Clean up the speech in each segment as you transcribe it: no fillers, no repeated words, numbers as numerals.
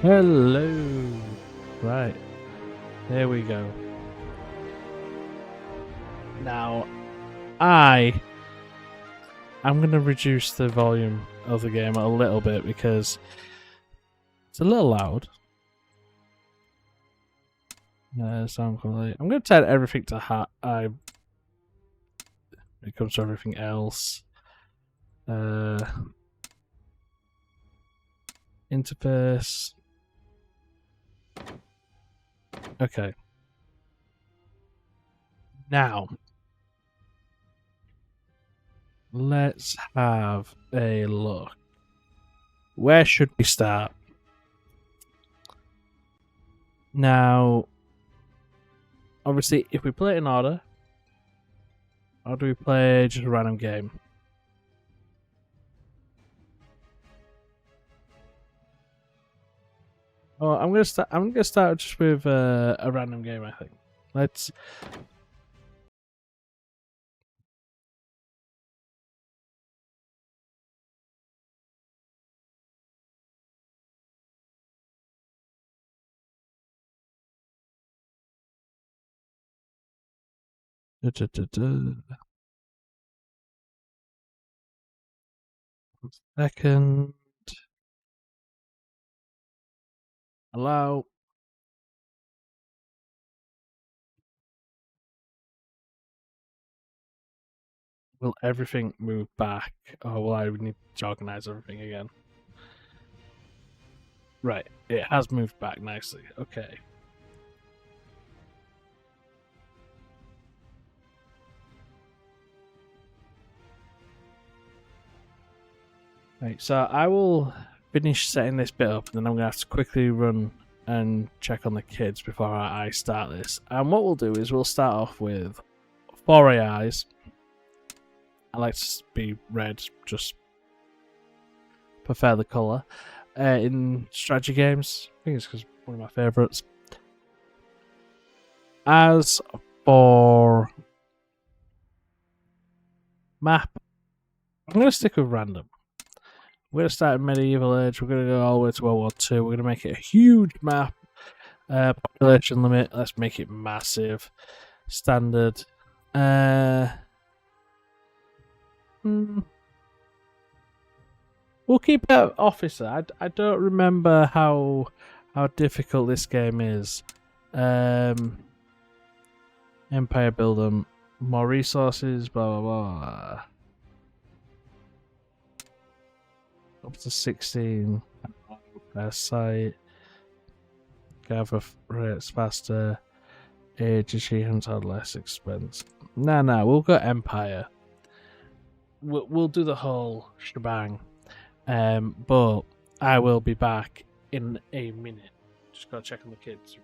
Hello. Right, there we go. Now, I'm going to reduce the volume of the game a little bit because it's a little loud. Sound quality. I'm going to turn everything to high. When it comes to everything else. Interface. Okay. Now, let's have a look. Where should we start? Now, obviously, if we play it in order, or do we play just a random game? Oh, I'm gonna start. I'm gonna start just with a random game. I think. Let's. Second. Allow. Will everything move back, or will I need to organize everything again? Right, it has moved back nicely. Okay. Right, so I will finish setting this bit up, and then I'm gonna have to quickly run and check on the kids before I start this. And what we'll do is we'll start off with 4 AIs. I like to be red, just prefer the colour. In strategy games, I think it's because one of my favourites. As for map, I'm going to stick with random. We're going to start in medieval age. We're going to go all the way to World War II. We're going to make it a huge map. Population limit. Let's make it massive. Standard. We'll keep it officer. I don't remember how difficult this game is. Empire build them. More resources. Blah blah blah. Up to 16 per site. Gather rates faster. Age achievements are less expensive. Nah, we'll go Empire. We'll do the whole shebang. But I will be back in a minute. Just gotta check on the kids.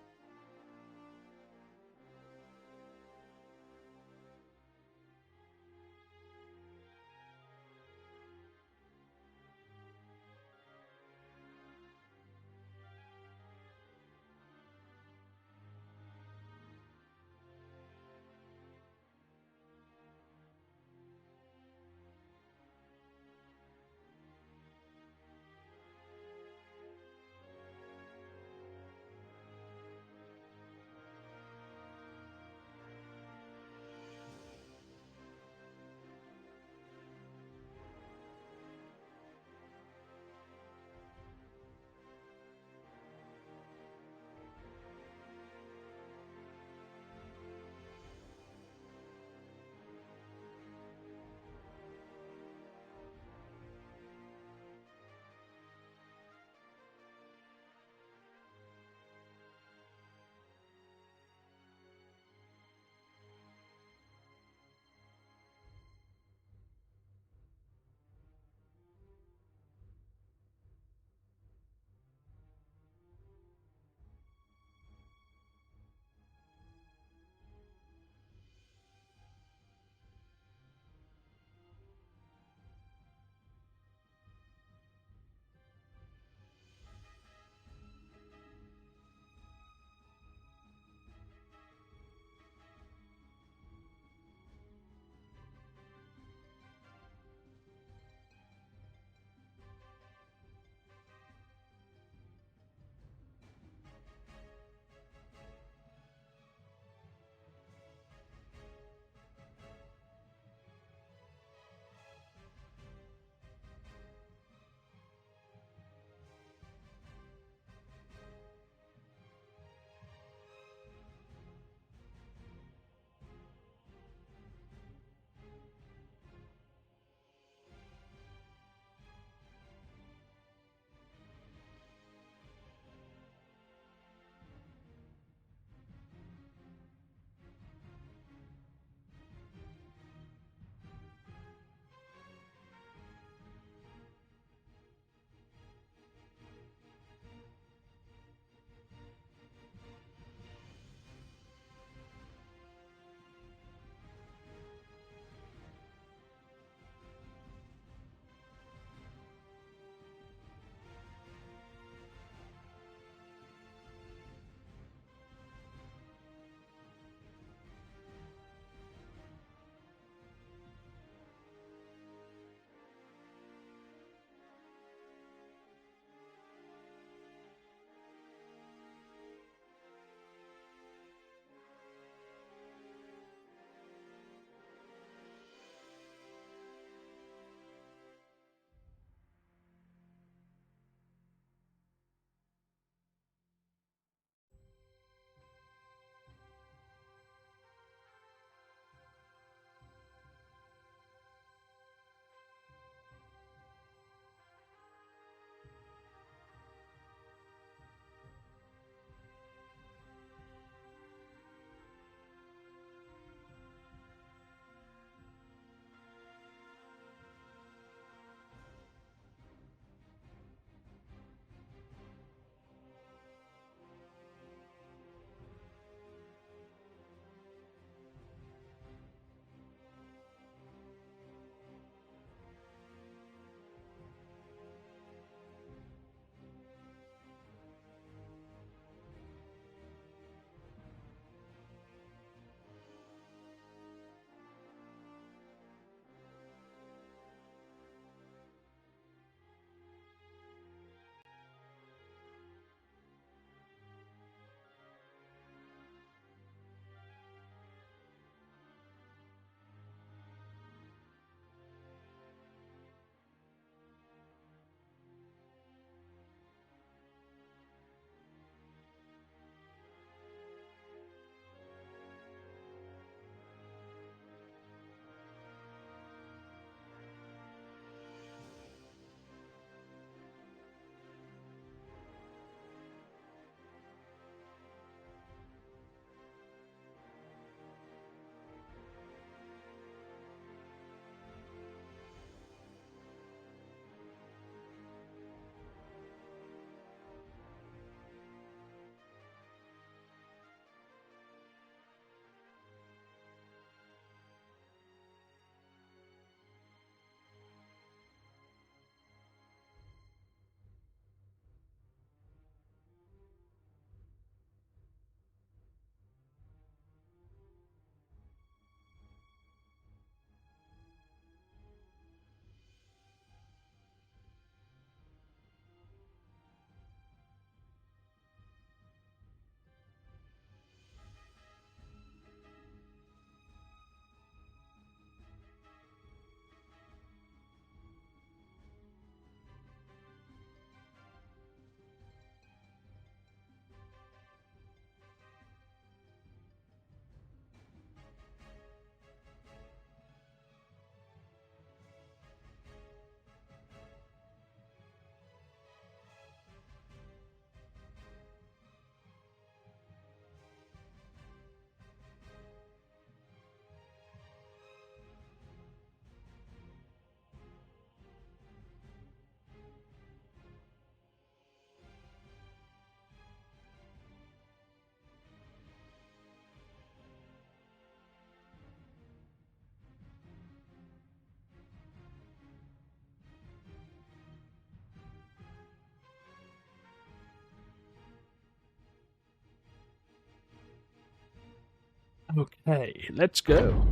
Okay, let's go.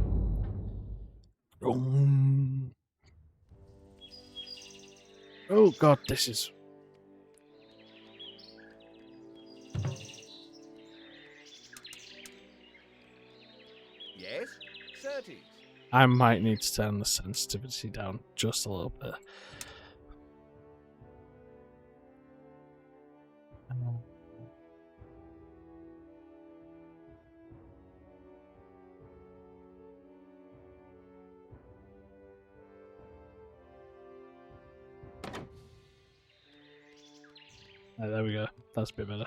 Oh god, this is... Yes, certes. I might need to turn the sensitivity down just a little bit. There we go. That's a bit better.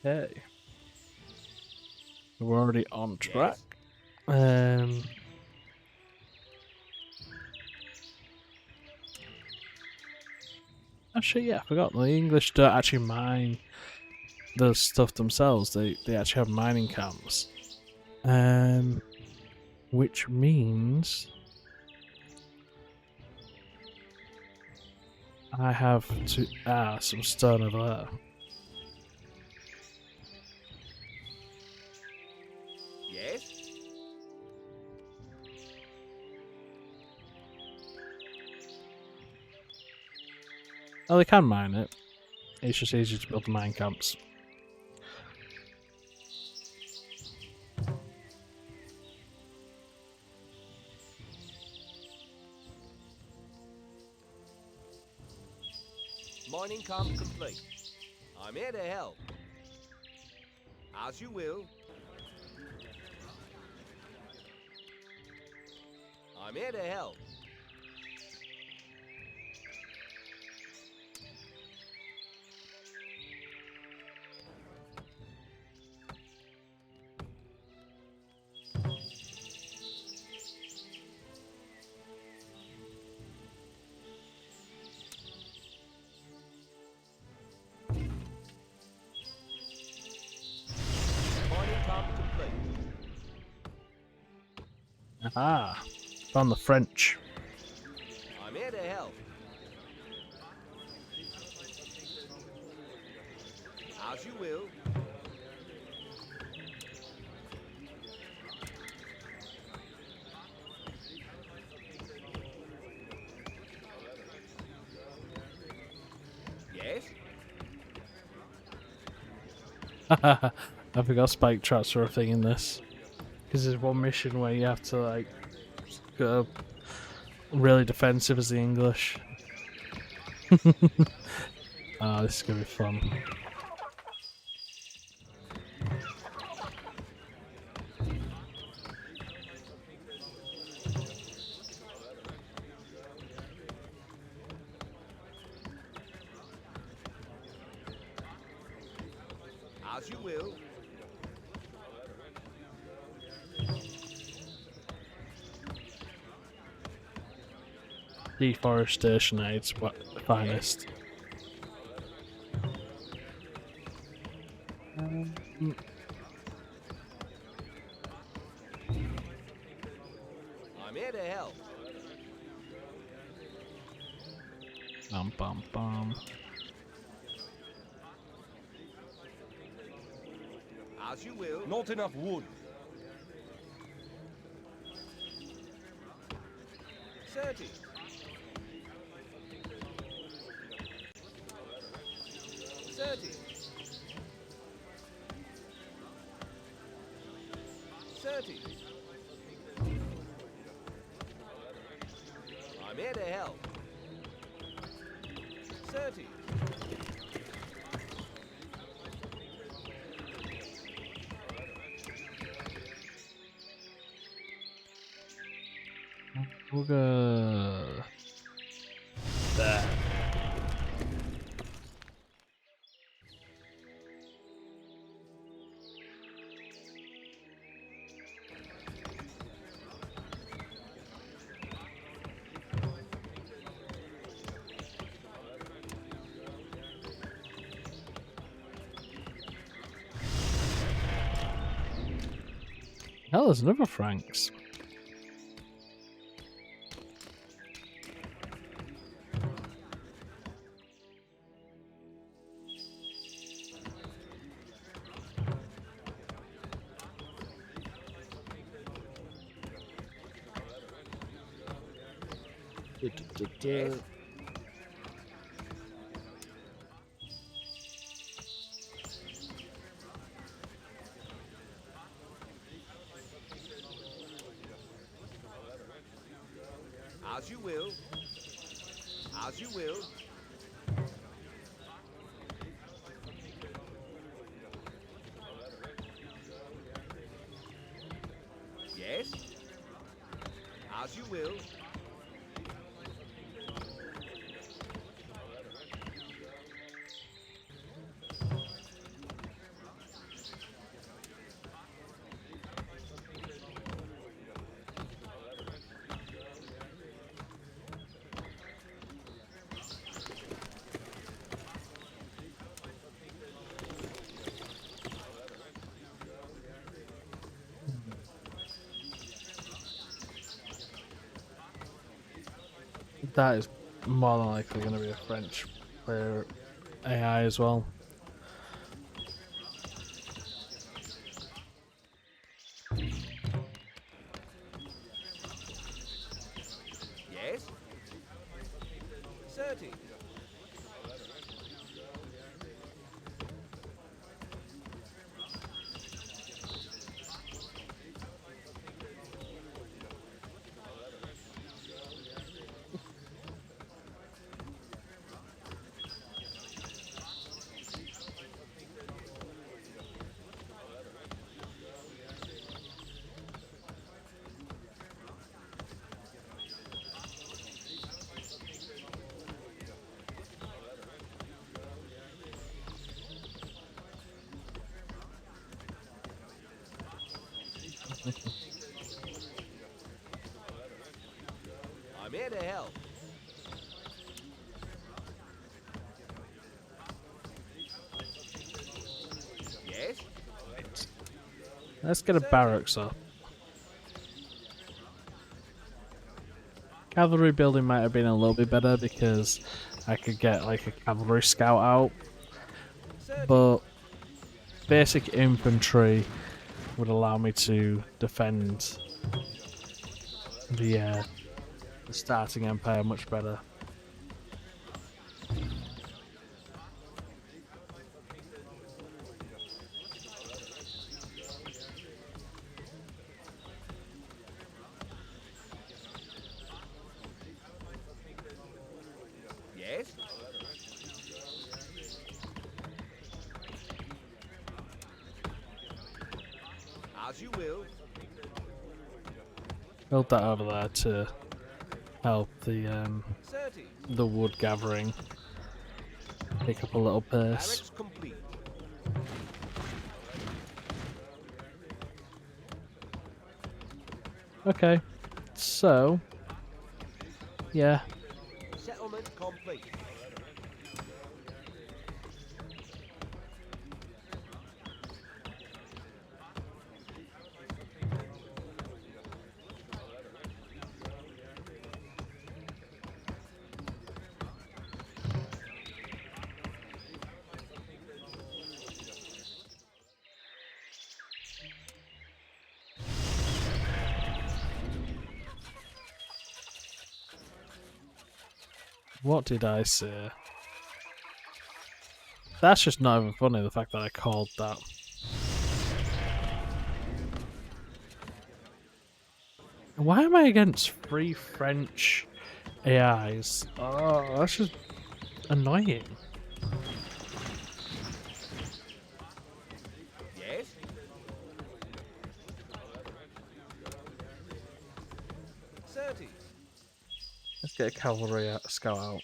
Okay. We're already on track. Actually, yeah, I forgot. The English don't actually mine the stuff themselves. They actually have mining camps. Which means I have to... some stone over there. Yes. Oh, they can mine it. It's just easier to build the mine camps. Mining camp complete. I'm here to help. As you will. I'm here to help. Mining camp complete. Ah, found the French. I'm here to help. As you will. Yes. I forgot spike traps were a thing in this. Because there's one mission where you have to, like, go really defensive as the English. Ah, this is going to be fun. As you will. Deforestation aids, what the finest. I'm here to help. Bum bum bum. As you will. Not enough wood. Certes. Certes. Certes. I'm here to help. Certes. We'll go there. Hell, there's another Franks. Yes. As you will. As you will. Yes. As you will. That is more than likely going to be a French player AI as well. Yes. 30. I'm here to help. Yes. Let's get a barracks up. Cavalry building might have been a little bit better because I could get like a cavalry scout out, 30. but basic infantry would allow me to defend the starting empire much better. Yes. As you will. Build that over there to help the 30. wood gathering pick up a little pace. Barracks complete. Okay, so yeah, Settlement complete. what did I say? That's just not even funny, the fact that I called that. Why am I against free French AIs? Oh, that's just annoying. Yes. Thirty. Let's get a cavalry scout out.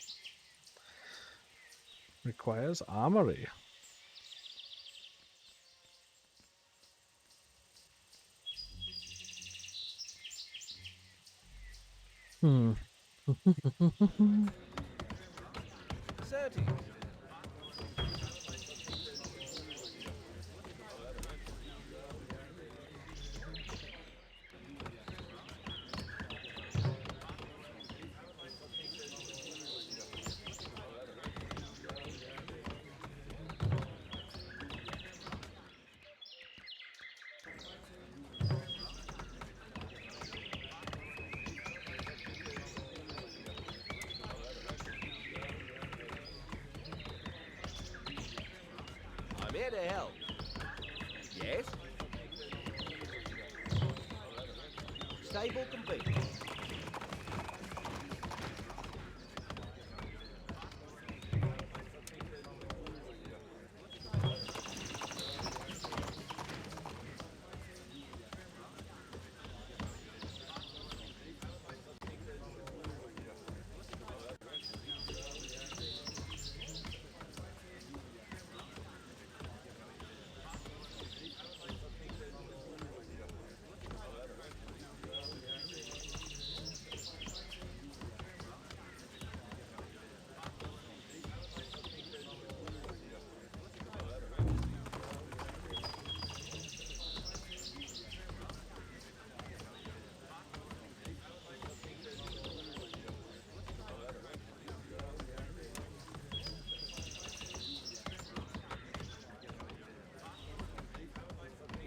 Requires armory. Hmm. 30. here to help. Yes? Stable complete.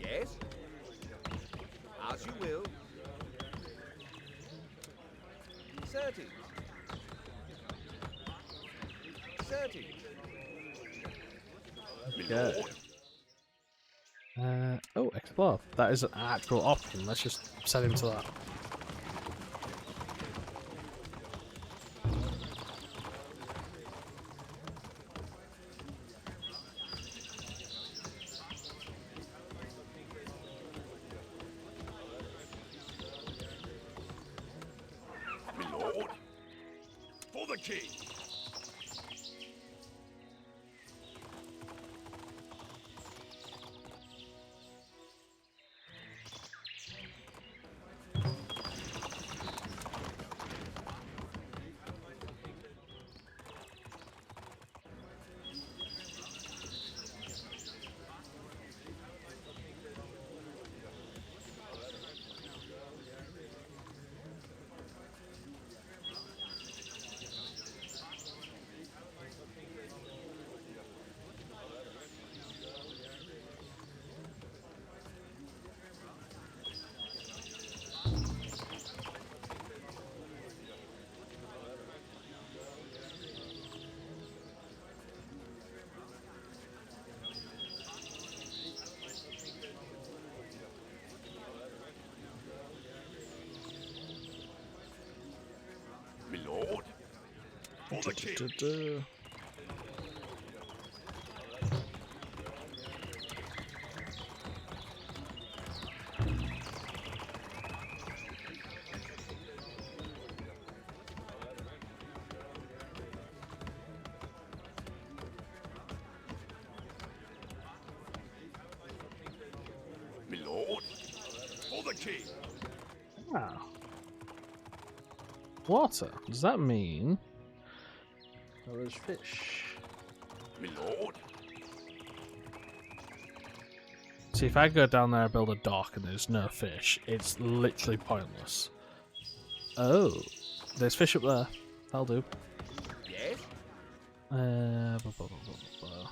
Yes? As you will. Certes. Certes. Okay. Oh, explore. That is an actual option. Let's just set him to that. My lord, for the king. My lord, for the king. My lord, for the king. Wow. Water. Does that mean there's fish? My lord, See, if I go down there and build a dock and there's no fish, it's literally pointless. Oh, there's fish up there. That'll do. Yes? Blah, blah, blah, blah, blah.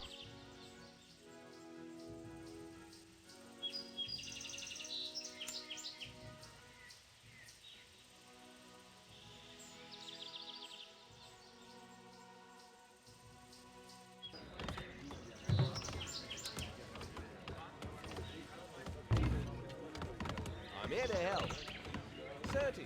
I'm here to help. Certes.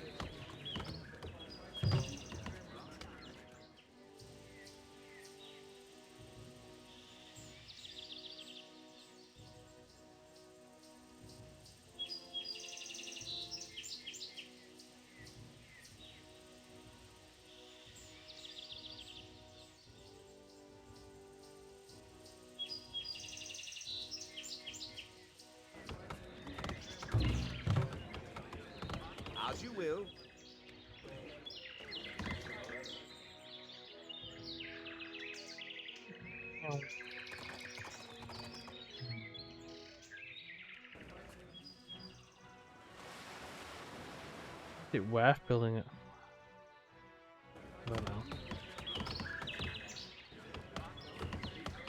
As you will. Is it worth building it? I don't know.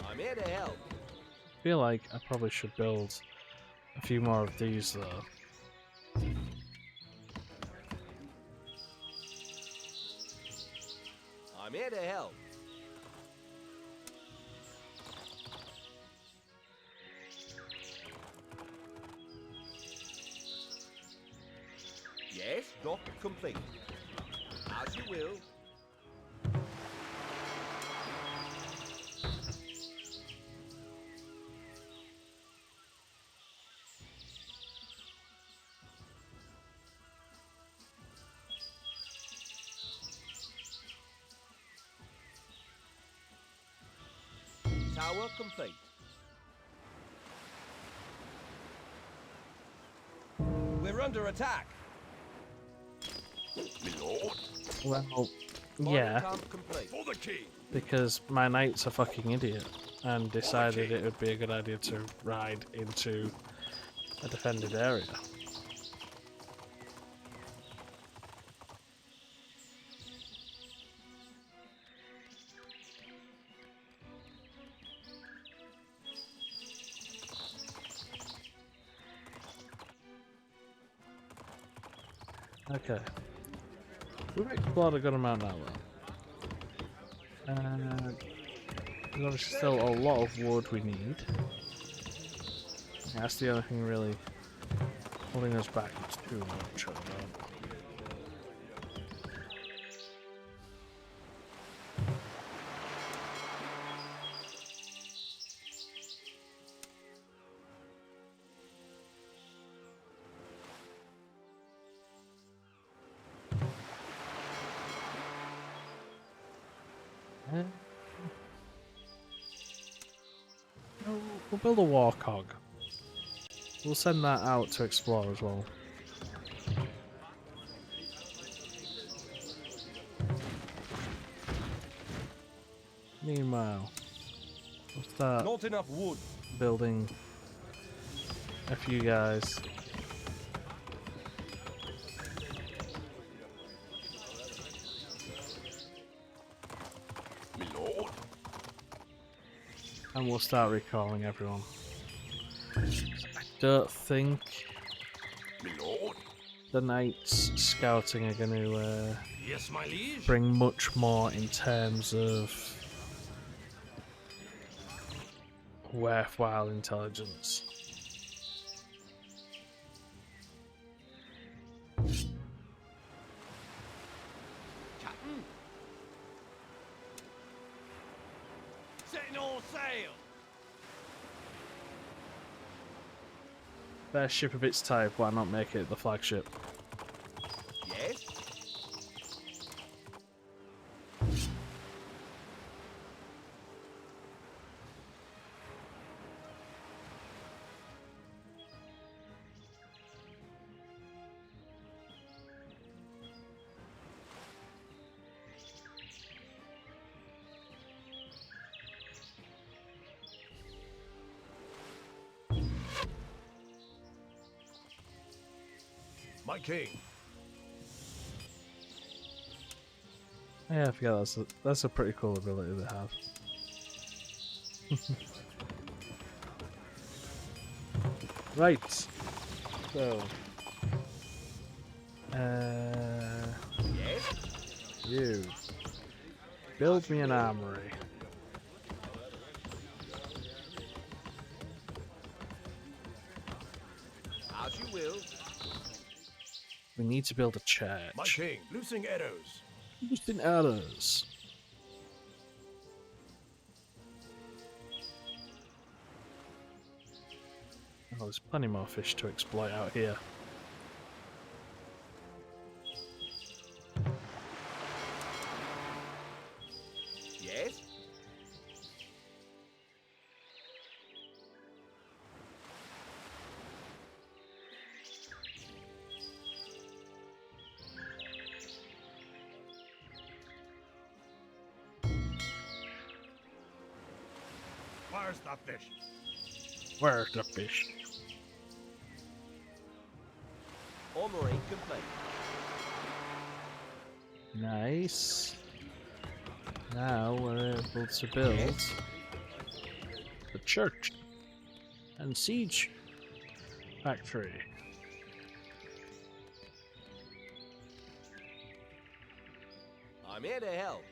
I'm here to help. I feel like I probably should build a few more of these though. I'm here to help. Yes, dock complete. As you will. Tower complete. We're under attack. My lord. Well, Mining yeah, camp complete. For the king. because my knight's a fucking idiot and decided it would be a good idea to ride into a defended area. Okay. We've explored a good amount now, though. There's obviously still a lot of wood we need. That's the only thing really holding us back too much at the moment. No, we'll build a warcog. We'll send that out to explore as well. Meanwhile, we'll start Not enough wood. building a few guys. My lord. And we'll start recalling everyone. I don't think My lord. the knights scouting are going to Yes, my liege. bring much more in terms of worthwhile intelligence. Captain. Setting all sail. Their ship of its type, why not make it the flagship? Yes. My king. Yeah, I forget that's a pretty cool ability they have. Right. So. Yes. You. Build me an armory. As you will. We need to build a church. My king. Loosing arrows. Boosting arrows. Oh, there's plenty more fish to exploit out here. Yes. Where's that fish? Where's the fish? Armory complete. Nice. Now we're able to build the church and siege factory. I'm here to help.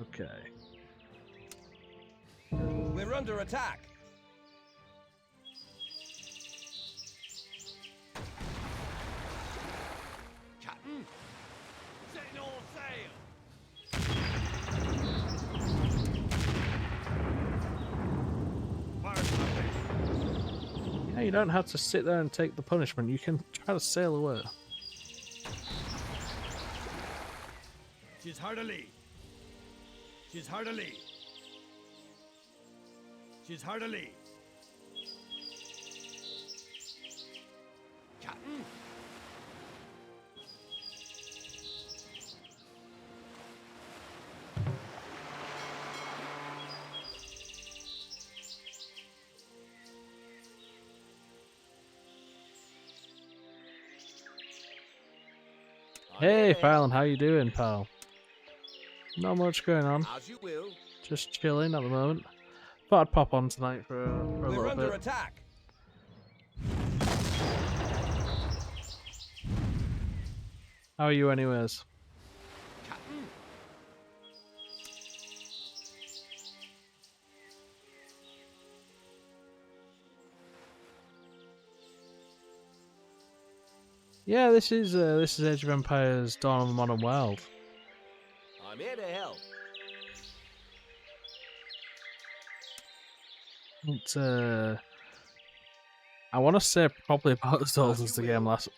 Okay. We're under attack. Captain! Setting all sail! Fire something. Yeah, you don't have to sit there and take the punishment. You can try to sail away. She's hard to lead. She's hard to lead. She's hard to lead. Captain! I'm Hey, here to help. Fallon, how you doing, pal? Not much going on. As you will. Just chilling at the moment. Thought I'd pop on tonight for a We're little under bit. attack. How are you, anyways? Captain! Yeah, this is Age of Empires: Dawn of the Modern World. I'm here to help. It's I want to say probably about as old As as you the game will. last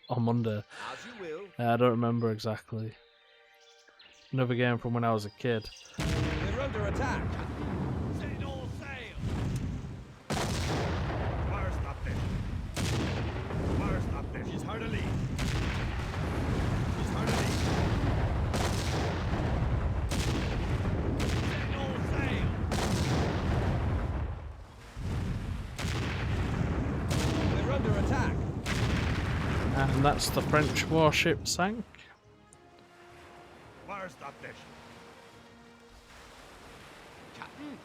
on Monday. As you will. I don't remember exactly. Another game from when I was a kid. We're under attack. Captain! Setting all sail! Fire stop this. Fire stop this. She's hard to lead. She's hard to lead. Setting all sail! We're under attack. And that's the French warship sank. Fire stop this. Captain!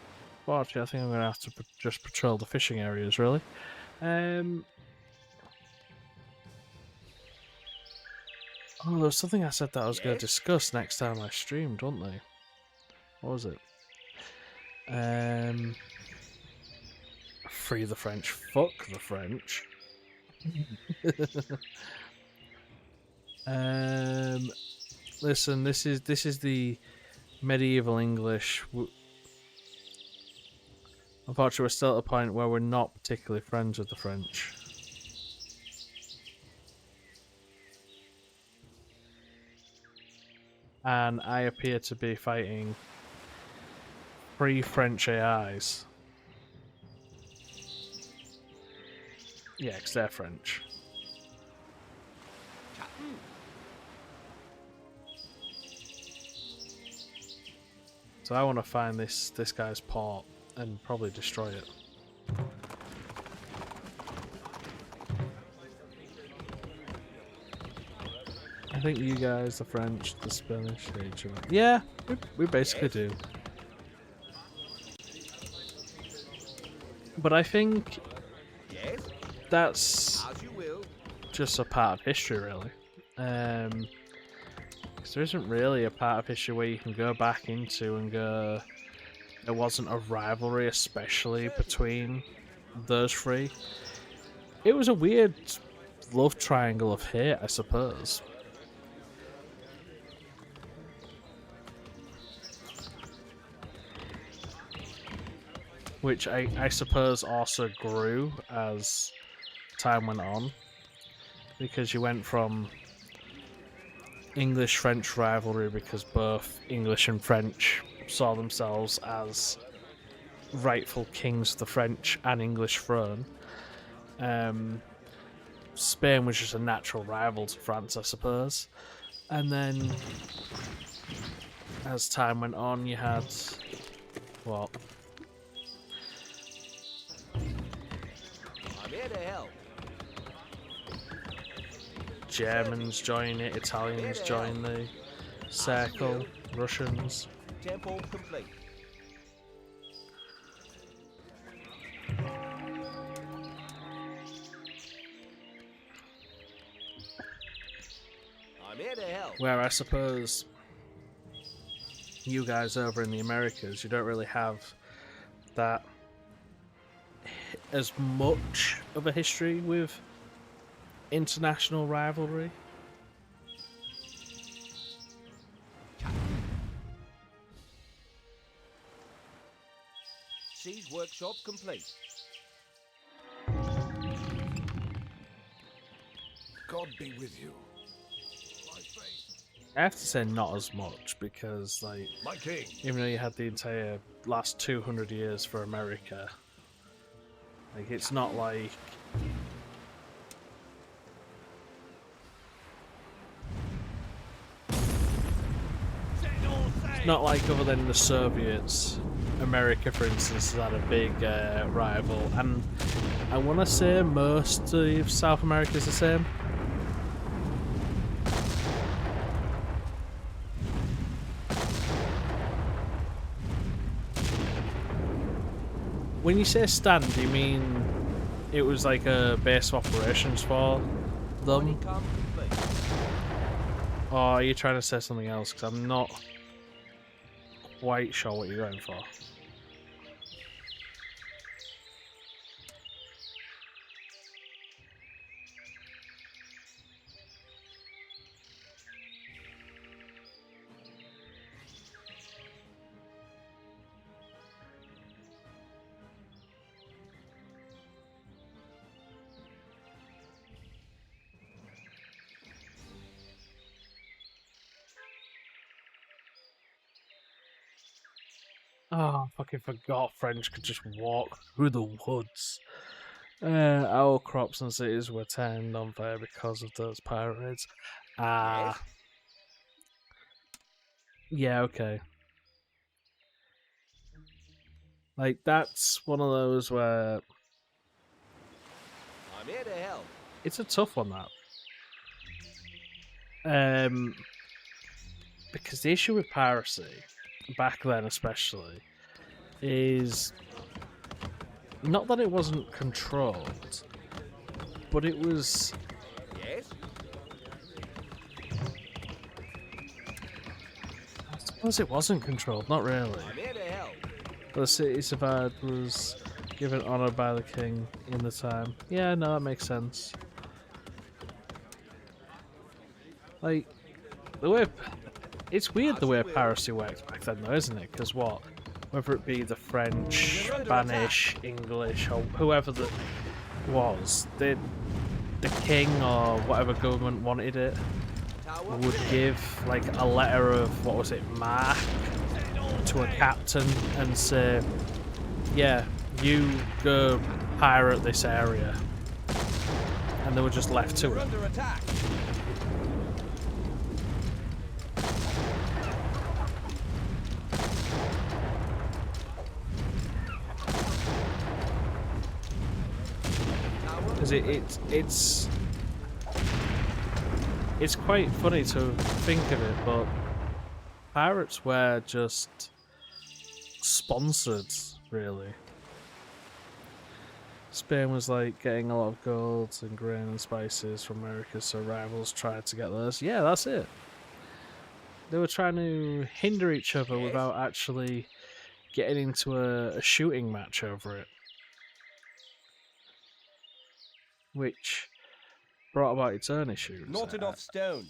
Well, actually, I think I'm going to have to just patrol the fishing areas, really. Oh, there was something I said that I was going to Yes? discuss next time I streamed, wasn't there? What was it? Free the French. Fuck the French. Listen, this is the medieval English. Unfortunately, we're still at a point where we're not particularly friends with the French. And I appear to be fighting 3 French AIs. Yeah, 'cause they're French. Captain! So I want to find this guy's port and probably destroy it. I think you guys, the French, the Spanish, hate each other. Yeah, we basically do. But I think Yes? that's As you will. just a part of history, really. 'Cause there isn't really a part of history where you can go back into and go, there wasn't a rivalry, especially between those 3. It was a weird love triangle of hate, I suppose. Which I suppose also grew as time went on. Because you went from English-French rivalry because both English and French saw themselves as rightful kings of the French and English throne. Spain was just a natural rival to France, I suppose. And then, as time went on, you had what? I'm here to help. Germans join it, Italians join the circle, Russians. Temple complete. I'm here to help. Where I suppose you guys over in the Americas, you don't really have that as much of a history with international rivalry. Siege workshop complete. God be with you. My faith. I have to say not as much because, like, My king. even though you had the entire last 200 years for America, like, it's not like... It's not like other than the Soviets. America, for instance, has had a big rival, and I want to say most of South America is the same. When you say stand, do you mean it was like a base of operations for them? Honeycomb complete. Or are you trying to say something else? Because I'm not quite sure what you're going for. Oh, I fucking forgot French could just walk through the woods. Our crops and cities were turned on fire because of those pirate raids. Ah. Yeah, okay. Like, that's one of those where... I'm here to help. It's a tough one, that. Because the issue with piracy, back then especially, is not that it wasn't controlled, but it was... Yes? I suppose it wasn't controlled, not really. I'm here to help. The city survived was given honour by the king in the time. Yeah, no, that makes sense. Like, the way... It's weird the way piracy worked back then, though, isn't it? Because what? Whether it be the French, Spanish, English, or whoever that was, the king or whatever government wanted it Tower would give, like, a letter of, what was it, marque to a captain and say, yeah, you go pirate this area. And they were just left to We're it. under attack. Because it's quite funny to think of it, but pirates were just sponsored, really. Spain was like getting a lot of gold and grain and spices from America, so rivals tried to get those. Yeah, that's it. They were trying to hinder each other without actually getting into a shooting match over it. Which brought about its own issues. Not enough stone.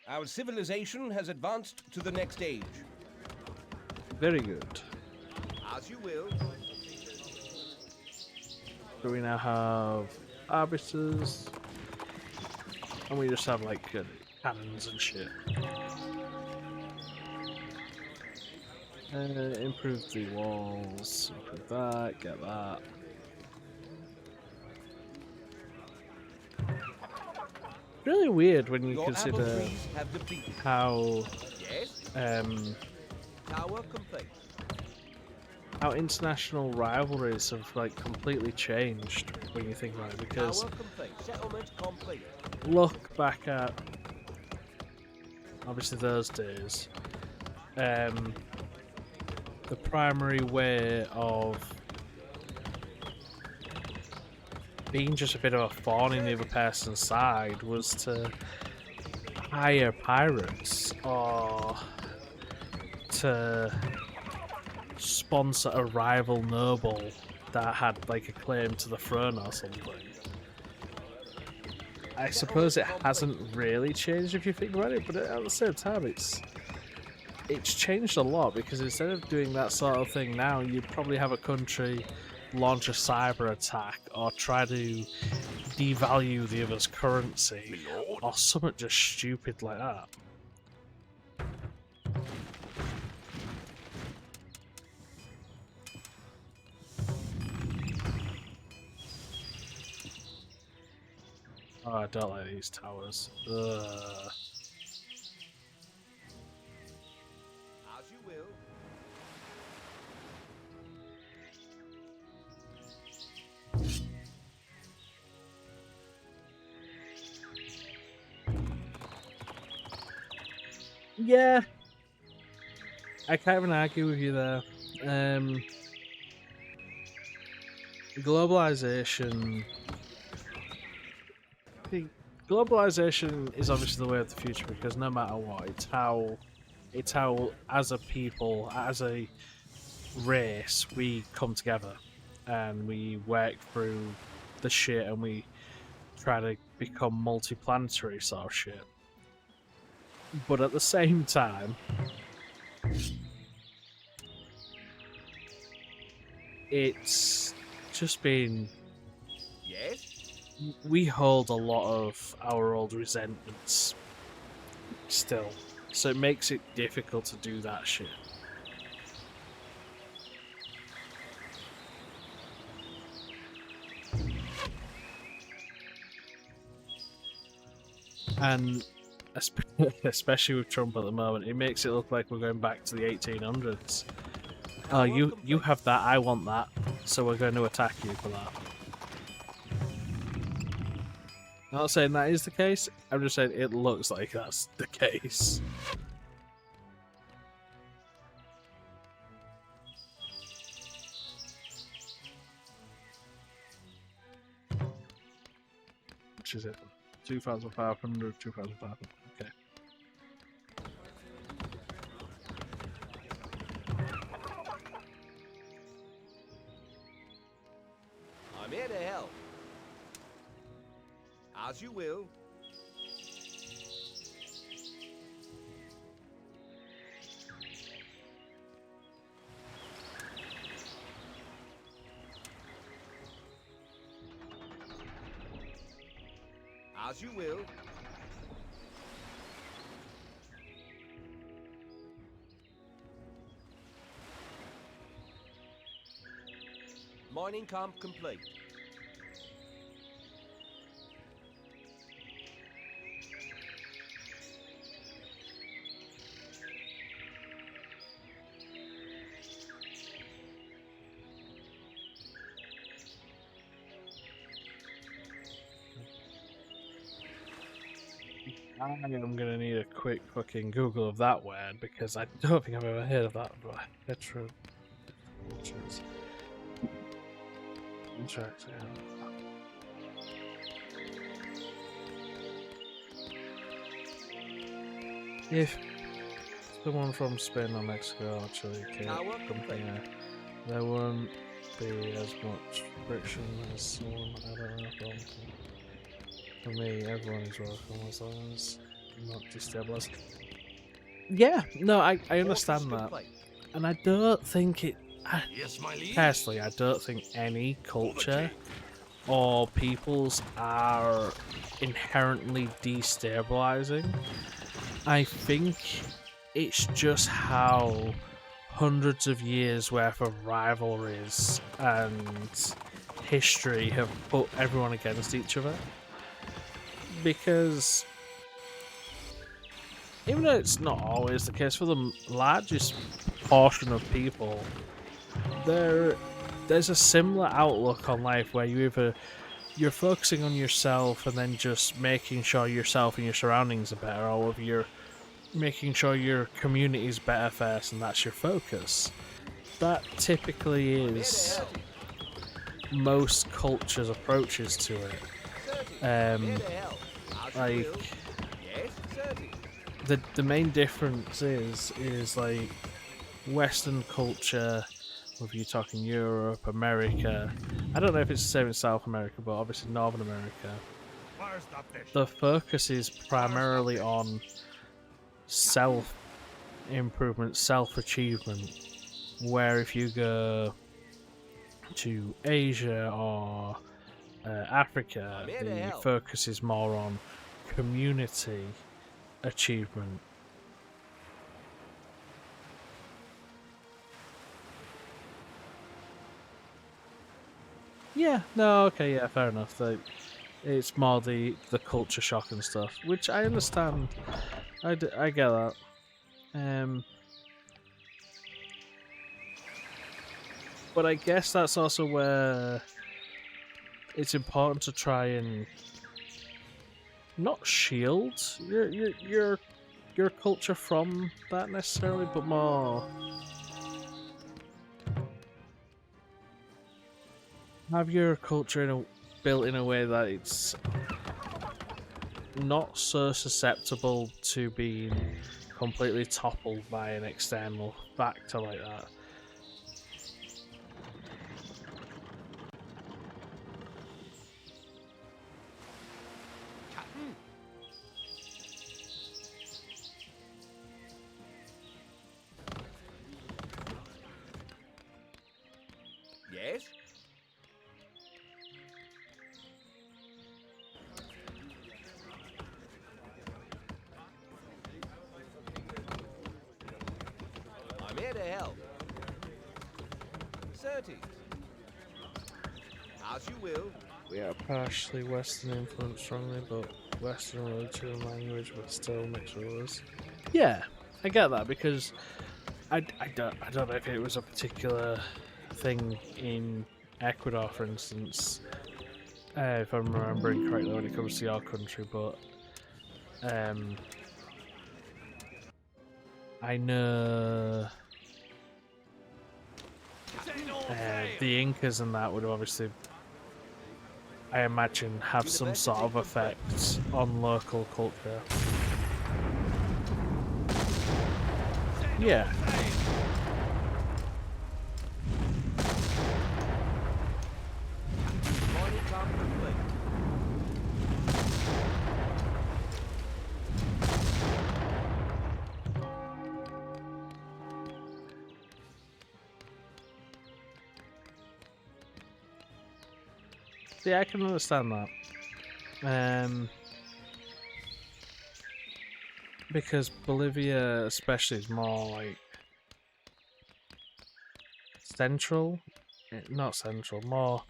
Our civilization has advanced to the next age. Very good. As you will. So we now have arbiters, and we just have like cannons and shit. Improve the walls, improve that, get that. Really weird when you Your consider apple trees have defeated. how Yes. Tower complete. how international rivalries have like completely changed when you think about it. Because Tower complete. Settlement complete. look back at obviously those days, the primary way of being just a bit of a thorn in the other person's side was to hire pirates or to sponsor a rival noble that had like a claim to the throne or something. I suppose it hasn't really changed if you think about it, but at the same time it's changed a lot, because instead of doing that sort of thing now, you'd probably have a country launch a cyber attack or try to devalue the other's currency or something just stupid like that. Oh, I don't like these towers. Ugh. As you will. Yeah, I can't even argue with you there. Globalization. Globalization is obviously the way of the future, because no matter what, it's how as a people, as a race, we come together and we work through the shit and we try to become multi-planetary sort of shit. But at the same time, it's just been... Yes? We hold a lot of our old resentments still, so it makes it difficult to do that shit. And especially with Trump at the moment, it makes it look like we're going back to the 1800s. Oh, you have that, I want that, so we're going to attack you for that. I'm not saying that is the case, I'm just saying it looks like that's the case. Which is it? 2,500, 2,500, okay. I'm here to help. As you will. As you will. Mining camp complete. I am gonna need a quick fucking Google of that word, because I don't think I've ever heard of that. But Petro, interact. If someone from Spain or Mexico actually came from here, there won't be as much friction as someone I don't know. For me, everyone is welcome as long as not destabilized. Yeah, no, I understand that. And I don't think it... Yes, my liege. Personally, I don't think any culture or peoples are inherently destabilizing. I think it's just how hundreds of years worth of rivalries and history have put everyone against each other. Because even though it's not always the case, for the largest portion of people, there's a similar outlook on life where you're focusing on yourself and then just making sure yourself and your surroundings are better, or whether you're making sure your community is better first, and that's your focus. That typically I'm here to is help. most cultures' approaches to it. Certainly. I'm here Um, to help. As you like will. Yes, certainly. the main difference is like Western culture, whether you're talking Europe, America. I don't know if it's the same in South America, but obviously Northern America. Where's the fish? The focus is primarily on self improvement, self achievement. Where if you go to Asia or Africa, I'm here to the help. focus is more on community achievement. Yeah, no, okay, yeah, fair enough. It's more the culture shock and stuff, which I understand. I get that. Um, but I guess that's also where it's important to try and not shield your culture from that necessarily, but more have your culture built in a way that it's not so susceptible to being completely toppled by an external factor like that. Captain. Yes. I'm here to help. Certainly. As you will. We are partially Western influenced strongly, but Western literature and language, but still mixed with us. Yeah, I get that because I don't know if it was a particular thing in Ecuador, for instance, if I'm remembering correctly when it comes to your country, but I know the Incas and that would obviously, I imagine, have some sort of effect on local culture. Yeah. Morning come complete. Yeah, I can understand that. Because Bolivia, especially, is more like central. Not central, more.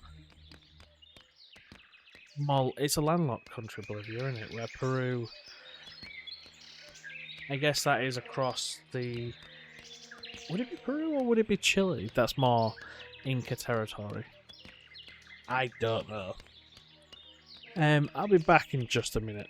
It's a landlocked country, Bolivia, isn't it? Where Peru, I guess that is across the. Would it be Peru or would it be Chile? That's more Inca territory. I don't know. I'll be back in just a minute.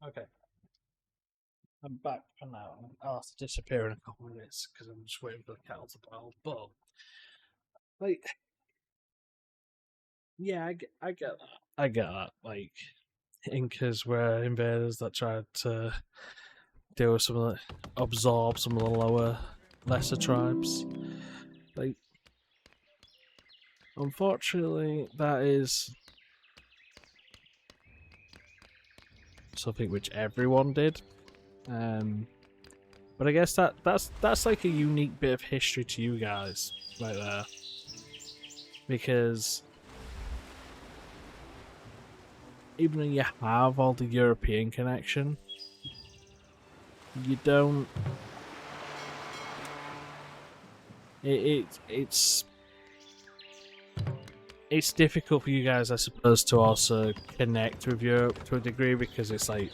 Okay. I'm back for now. I'll have to disappear in a couple of minutes because I'm just waiting for the kettle to boil. But, like, yeah, I get that. I get that. Like, Incas were invaders that tried to deal with some of the, absorb some of the lower, lesser tribes. Like, unfortunately, that is something which everyone did. But I guess that's like a unique bit of history to you guys, right there, because even though you have all the European connection, you don't. It's difficult for you guys, I suppose, to also connect with Europe to a degree because it's like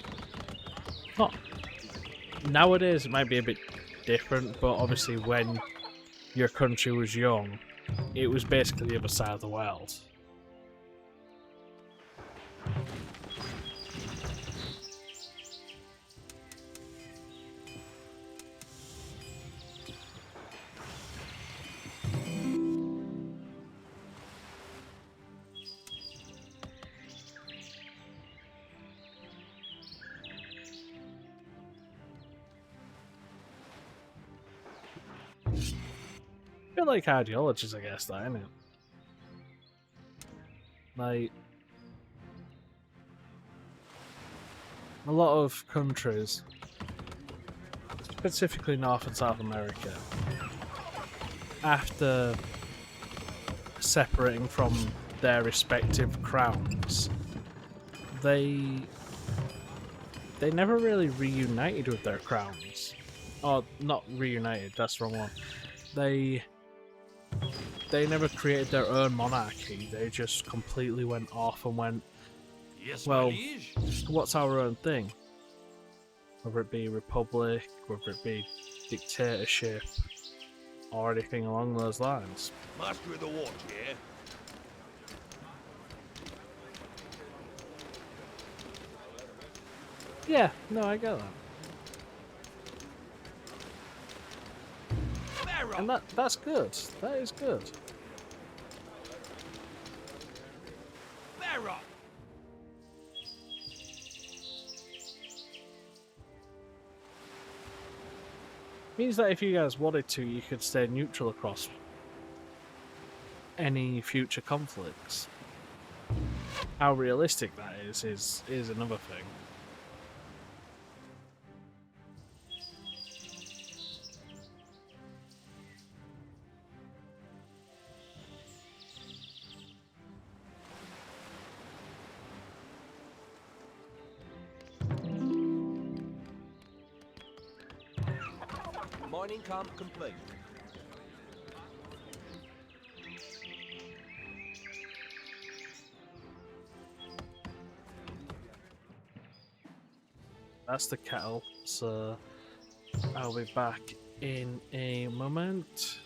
not nowadays. It might be a bit different, but obviously when your country was young, it was basically the other side of the world. Bit like ideologies, I guess, that, isn't it? Like, a lot of countries, specifically North and South America, after separating from their respective crowns, they never really reunited with their crowns. Or, not reunited, that's the wrong one. They never created their own monarchy. They just completely went off and went, Yes, well, my liege. what's our own thing? Whether it be republic, whether it be dictatorship, or anything along those lines. Master of the watch, yeah? Yeah, no, I get that. Bear And up! that's good. That is good. Bear up! Means that if you guys wanted to, you could stay neutral across any future conflicts. How realistic that is another thing. Mining camp complete. That's the kettle, so I'll be back in a moment.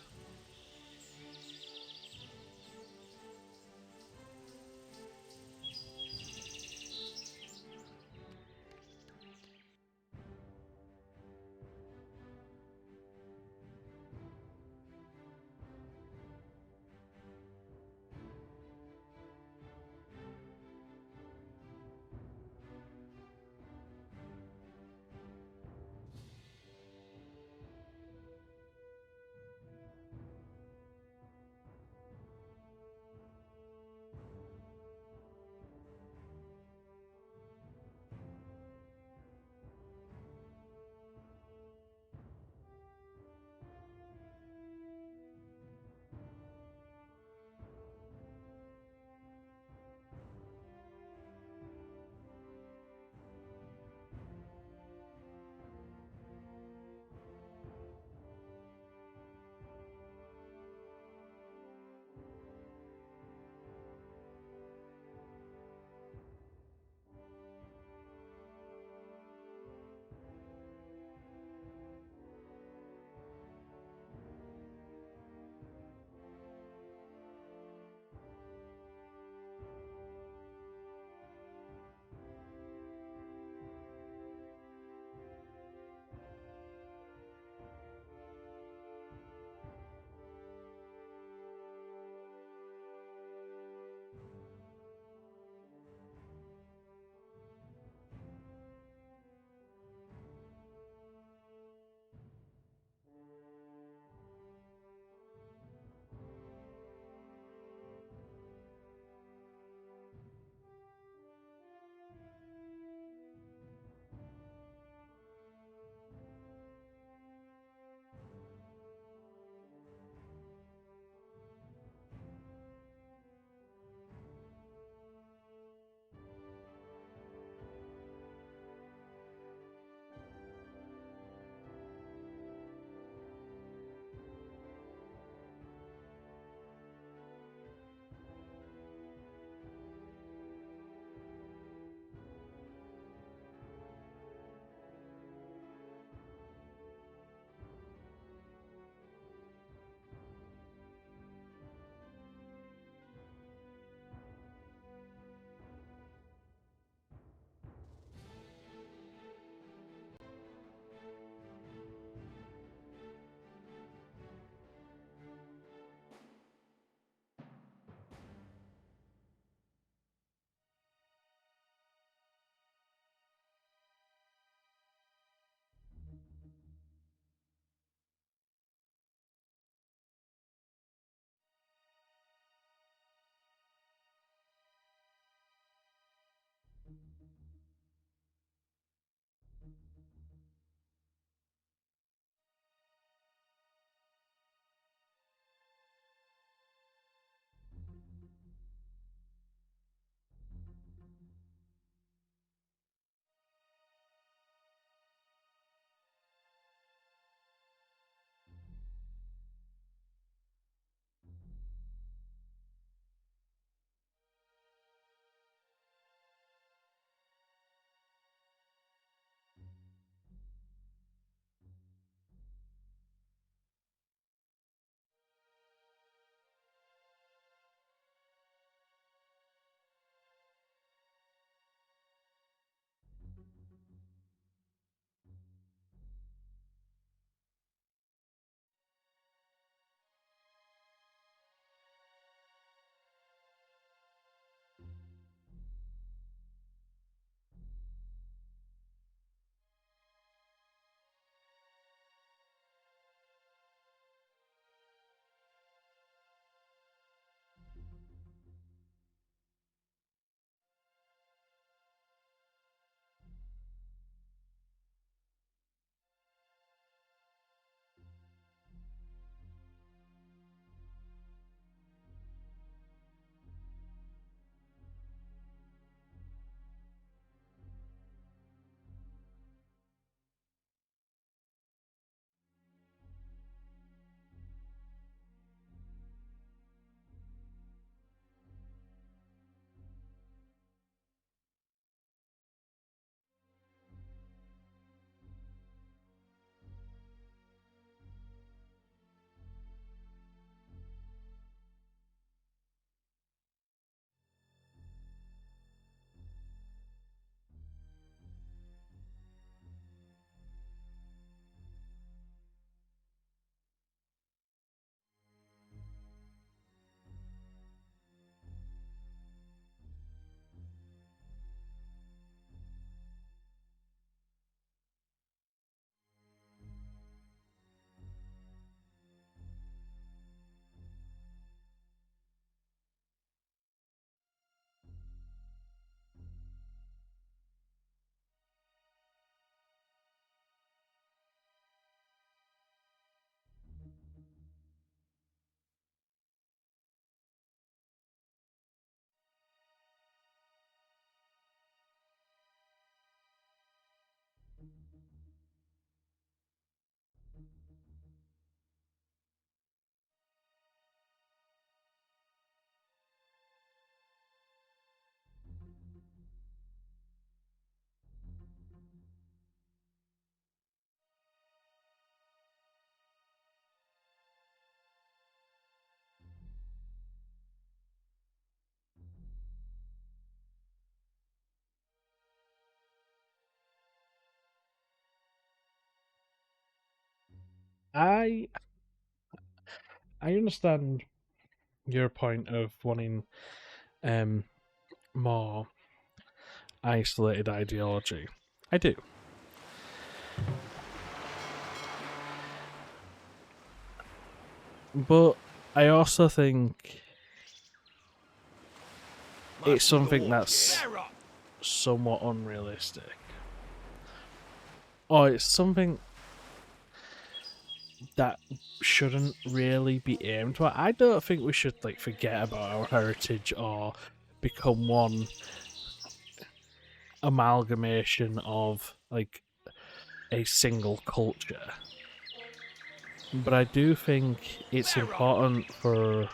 I understand your point of wanting more isolated ideology. I do. But I also think it's something that's somewhat unrealistic. Or it's something that shouldn't really be aimed at. I don't think we should like forget about our heritage or become one amalgamation of like a single culture. But I do think it's important for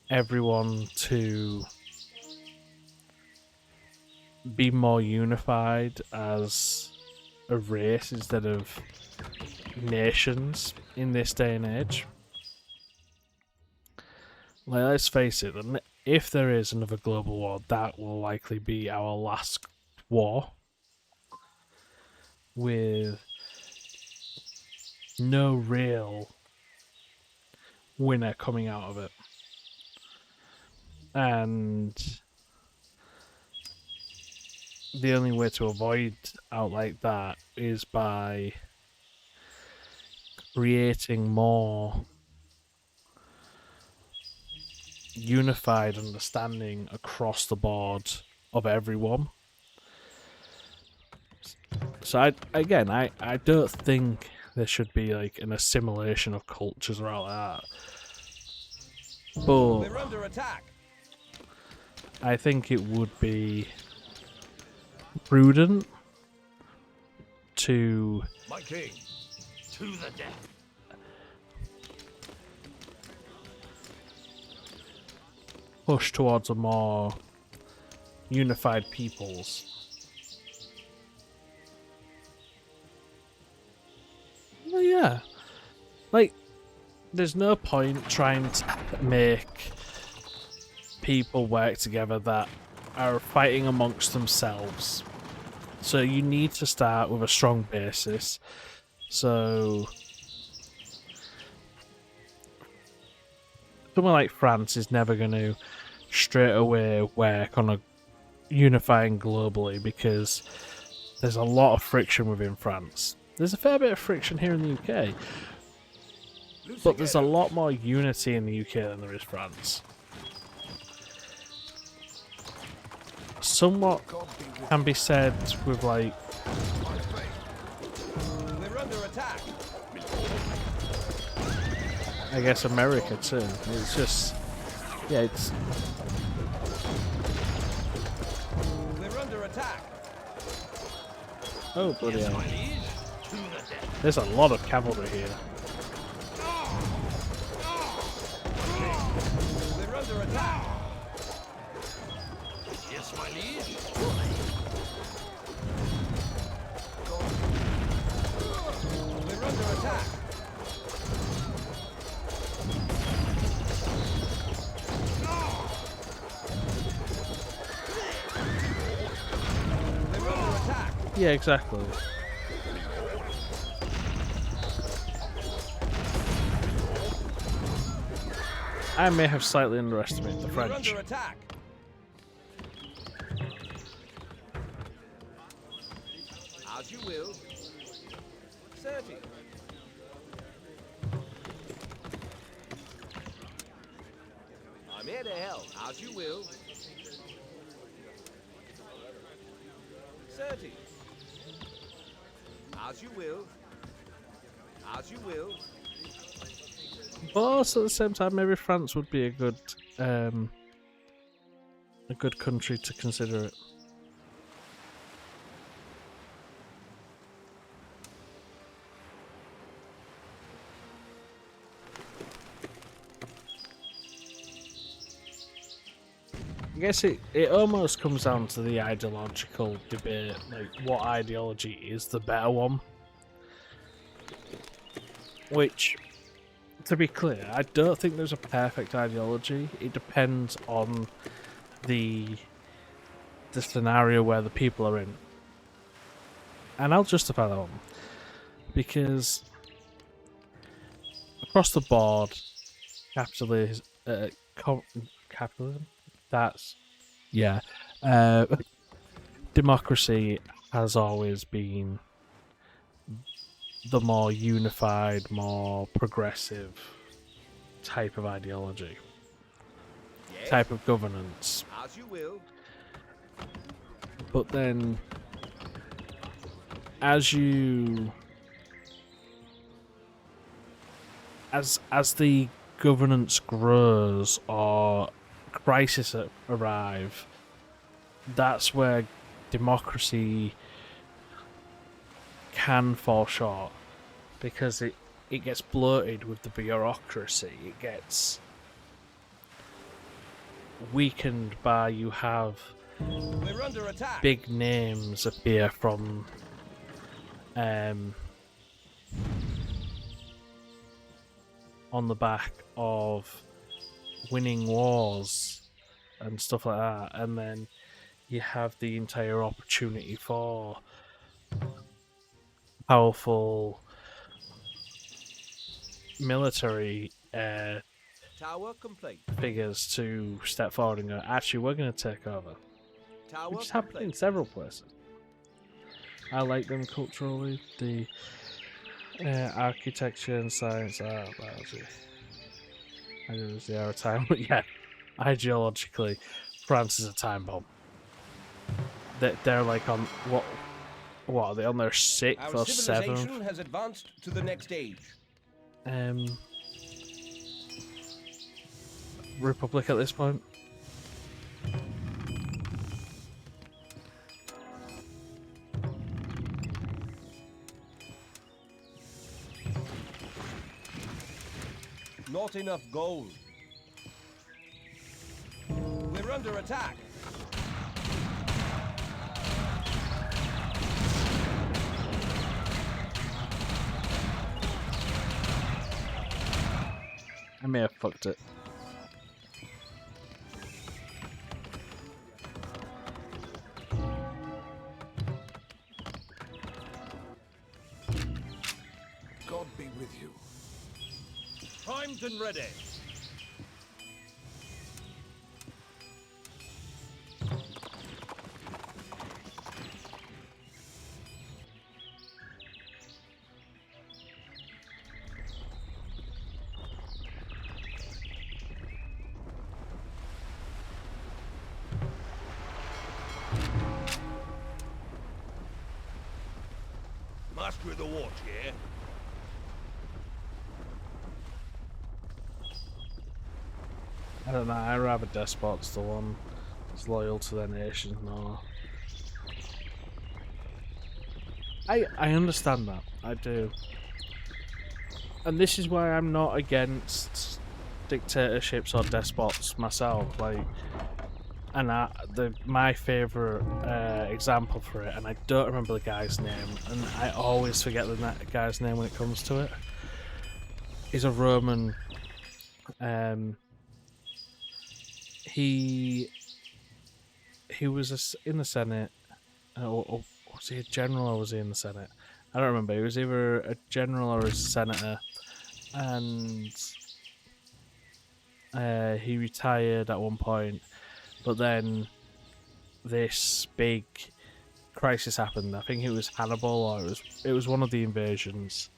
everyone to be more unified as a race instead of nations in this day and age. Like, let's face it, if there is another global war, that will likely be our last war, with no real winner coming out of it. And the only way to avoid out like that is by creating more unified understanding across the board of everyone. So I don't think there should be like an assimilation of cultures or all that. But We're under attack. I think it would be prudent to My king, to the death. push towards a more unified peoples. Well, yeah. Like, there's no point trying to make people work together that are fighting amongst themselves. So you need to start with a strong basis. So someone like France is never going to straight away work on a unifying globally because there's a lot of friction within France. There's a fair bit of friction here in the UK, but there's a lot more unity in the UK than there is France. Somewhat can be said with like We're under attack. I guess America too. It's just it's We're under attack. oh bloody hell. There's a lot of cavalry here. We're under attack. Yes, my liege. We're under attack. We're under attack. Yeah, exactly. I may have slightly underestimated the We're French. under attack. As you will. 30. I'm here to help. As you will. 30. As you will. As you will. But also at the same time, maybe France would be a good country to consider it. I guess it almost comes down to the ideological debate, like what ideology is the better one. Which, to be clear, I don't think there's a perfect ideology. It depends on the scenario where the people are in. And I'll justify that one. because across the board, capitalism, capitalism. That's yeah. Democracy has always been the more unified, more progressive type of ideology, Yes, type of governance. as you will. But then, as you as the governance grows or crises arrive, that's where democracy can fall short, because it gets bloated with the bureaucracy. It gets weakened by you have We're under attack. big names appear from on the back of winning wars and stuff like that, and then you have the entire opportunity for powerful military Tower complete. figures to step forward and go, actually, we're going to take over. Tower Which has happened in complete. several places. I like them culturally. The architecture and science are lousy. I know they are a time, but yeah, ideologically, France is a time bomb. They're like on what are they on their sixth Our or seventh? civilization has advanced to the next stage. Republic at this point. Not enough gold. We're under attack. I may have fucked it. God be with you. Primed and ready. Master of the watch, yeah? I don't know. I rather despot's the one that's loyal to their nation. No, I understand that. I do, and this is why I'm not against dictatorships or despots myself. Like, and my favorite example for it, and I don't remember the guy's name, and I always forget the guy's name when it comes to it. He's a Roman. He was in the Senate, or was he a general or was he in the Senate? I don't remember. He was either a general or a senator, and he retired at one point. But then this big crisis happened. I think it was Hannibal, or it was one of the invasions.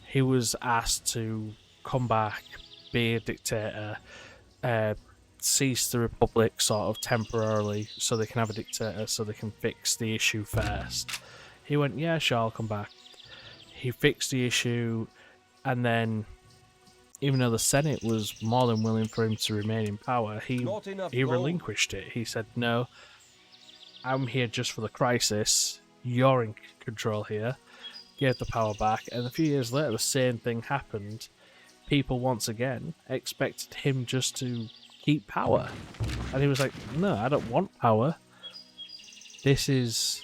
He was asked to come back, be a dictator, cease the republic sort of temporarily so they can have a dictator, so they can fix the issue first. He went, yeah, sure, I'll come back. He fixed the issue, and then even though the Senate was more than willing for him to remain in power, he relinquished it. He said, no, I'm here just for the crisis. You're in control here. Gave the power back, and a few years later the same thing happened. People once again expected him just to keep power, and he was like, no, I don't want power. This is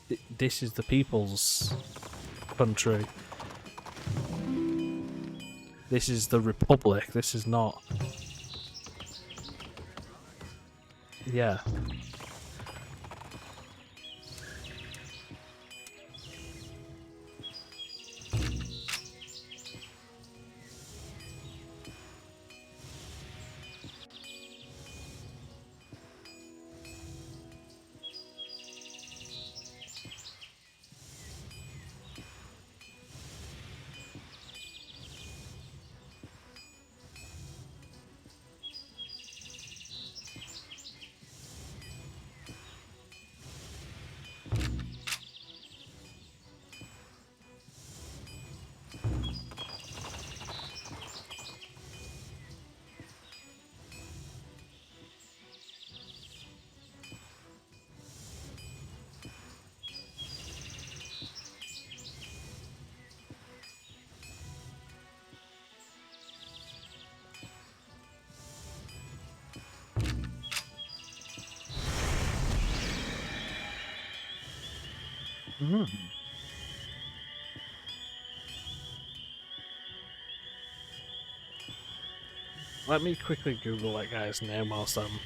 the people's country. This is the republic. This is not, yeah. Mm. Let me quickly Google that guy's name whilst I'm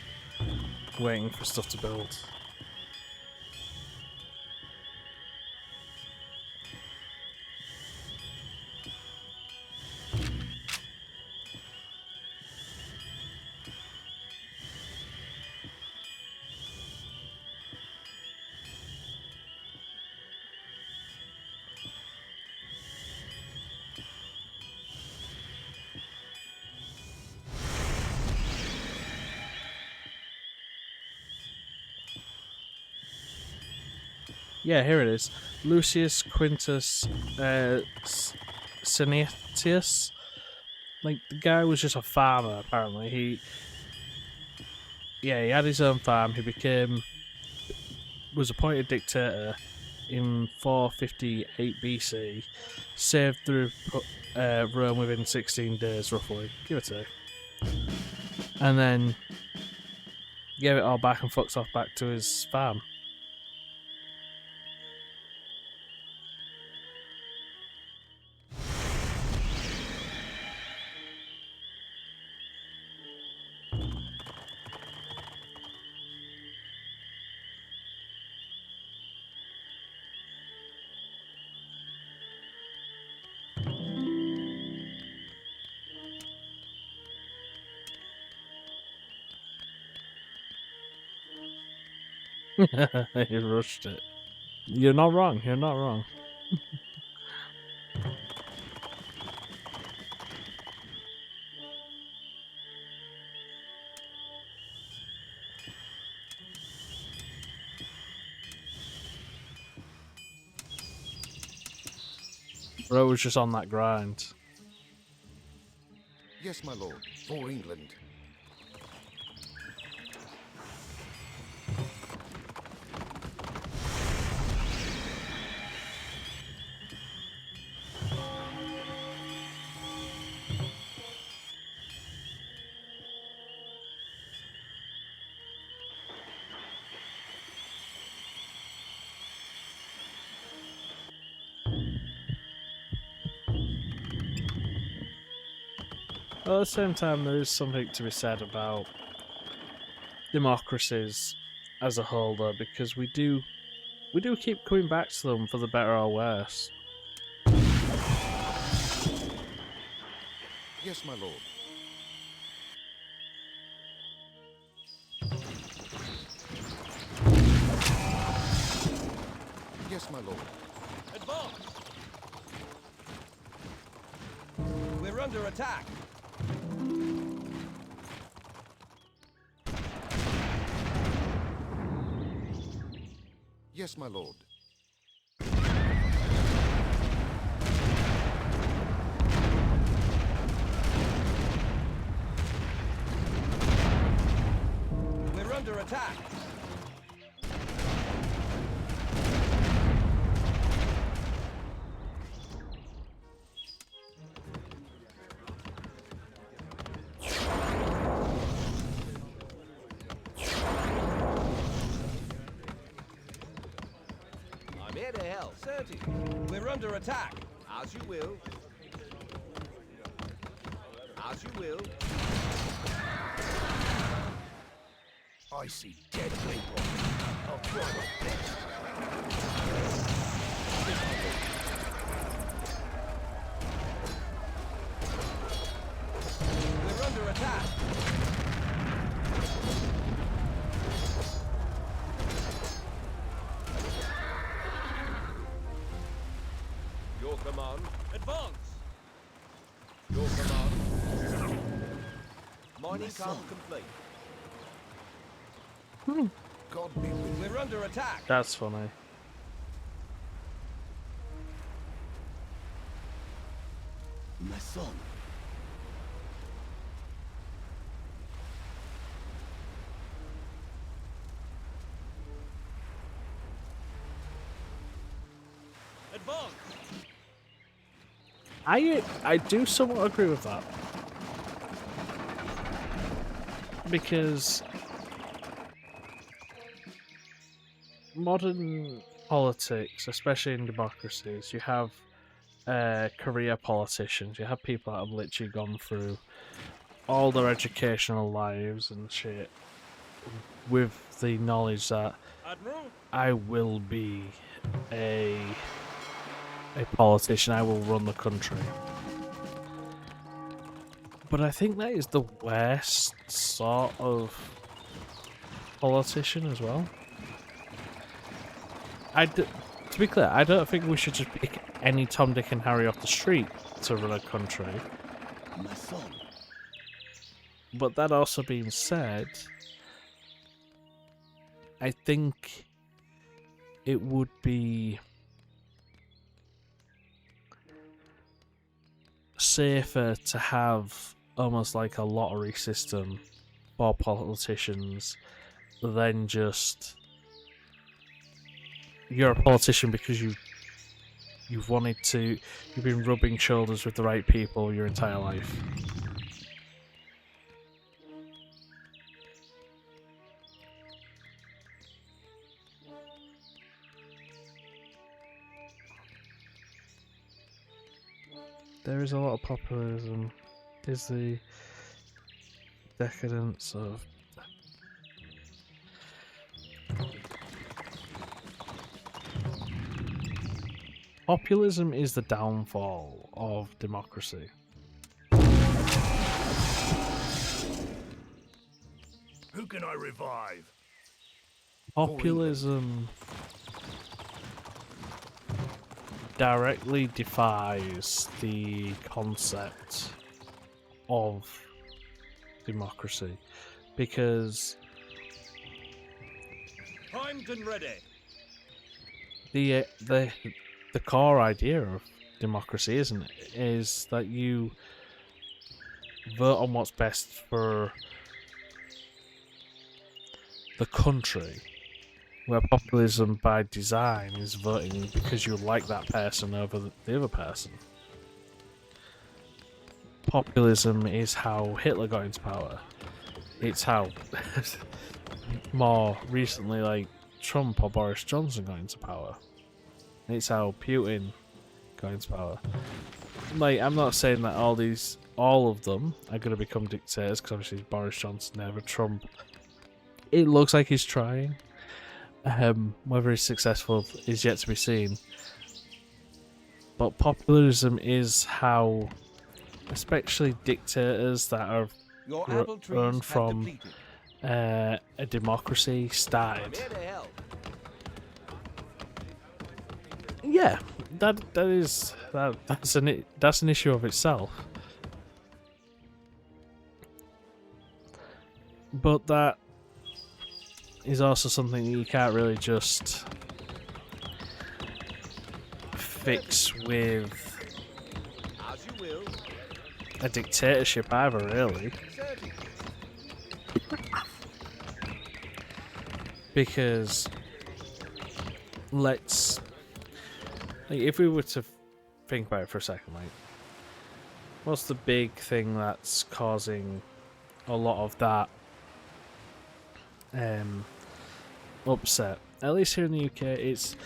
waiting for stuff to build. Yeah, here it is. Lucius Quintus Senetius. Like, the guy was just a farmer, apparently. He had his own farm. He was appointed dictator in 458 BC. Saved through Rome within 16 days, roughly, give or take. And then gave it all back and fucked off back to his farm. He rushed it. You're not wrong. You're not wrong. Bro was just on that grind. Yes, my lord. For England. At the same time, there is something to be said about democracies as a whole, though, because we do keep coming back to them for the better or worse. Yes, my lord. Yes, my lord. Advance! We're under attack. Yes, my lord. We're under attack. I'm here to help. Certainly. We're under attack. As you will. As you will. I see dead people. I'll try my best. We're under attack. Your command. Advance. Your command. Mining camp complete. God be with you. We're under attack. That's funny. My son. Advance. I do somewhat agree with that. Because modern politics, especially in democracies, you have career politicians. You have people that have literally gone through all their educational lives and shit with the knowledge that Admiral? I will be a politician. I will run the country. But I think that is the worst sort of politician as well. To be clear, I don't think we should just pick any Tom, Dick, and Harry off the street to run a country. My son. But that also being said, I think it would be safer to have almost like a lottery system for politicians than just you're a politician because you've been rubbing shoulders with the right people your entire life. There is a lot of populism. Is the decadence of populism is the downfall of democracy. Who can I revive? Populism directly defies the concept of democracy because Primed and ready. the core idea of democracy, isn't it, is that you vote on what's best for the country, where populism by design is voting because you like that person over the other person. Populism is how Hitler got into power. It's how more recently like Trump or Boris Johnson got into power. It's how Putin got into power. Like, I'm not saying that all of them are going to become dictators, because obviously Boris Johnson never. Trump, it looks like he's trying. Whether he's successful is yet to be seen. But populism is how, especially dictators that are Your apple trees run have from depleted. a democracy I'm started. here to help. Yeah, that's an issue of itself. But that is also something that you can't really just fix with As you will. a dictatorship either, really. Certainly. Because if we were to think about it for a second, like, what's the big thing that's causing a lot of that upset? At least here in the UK, it's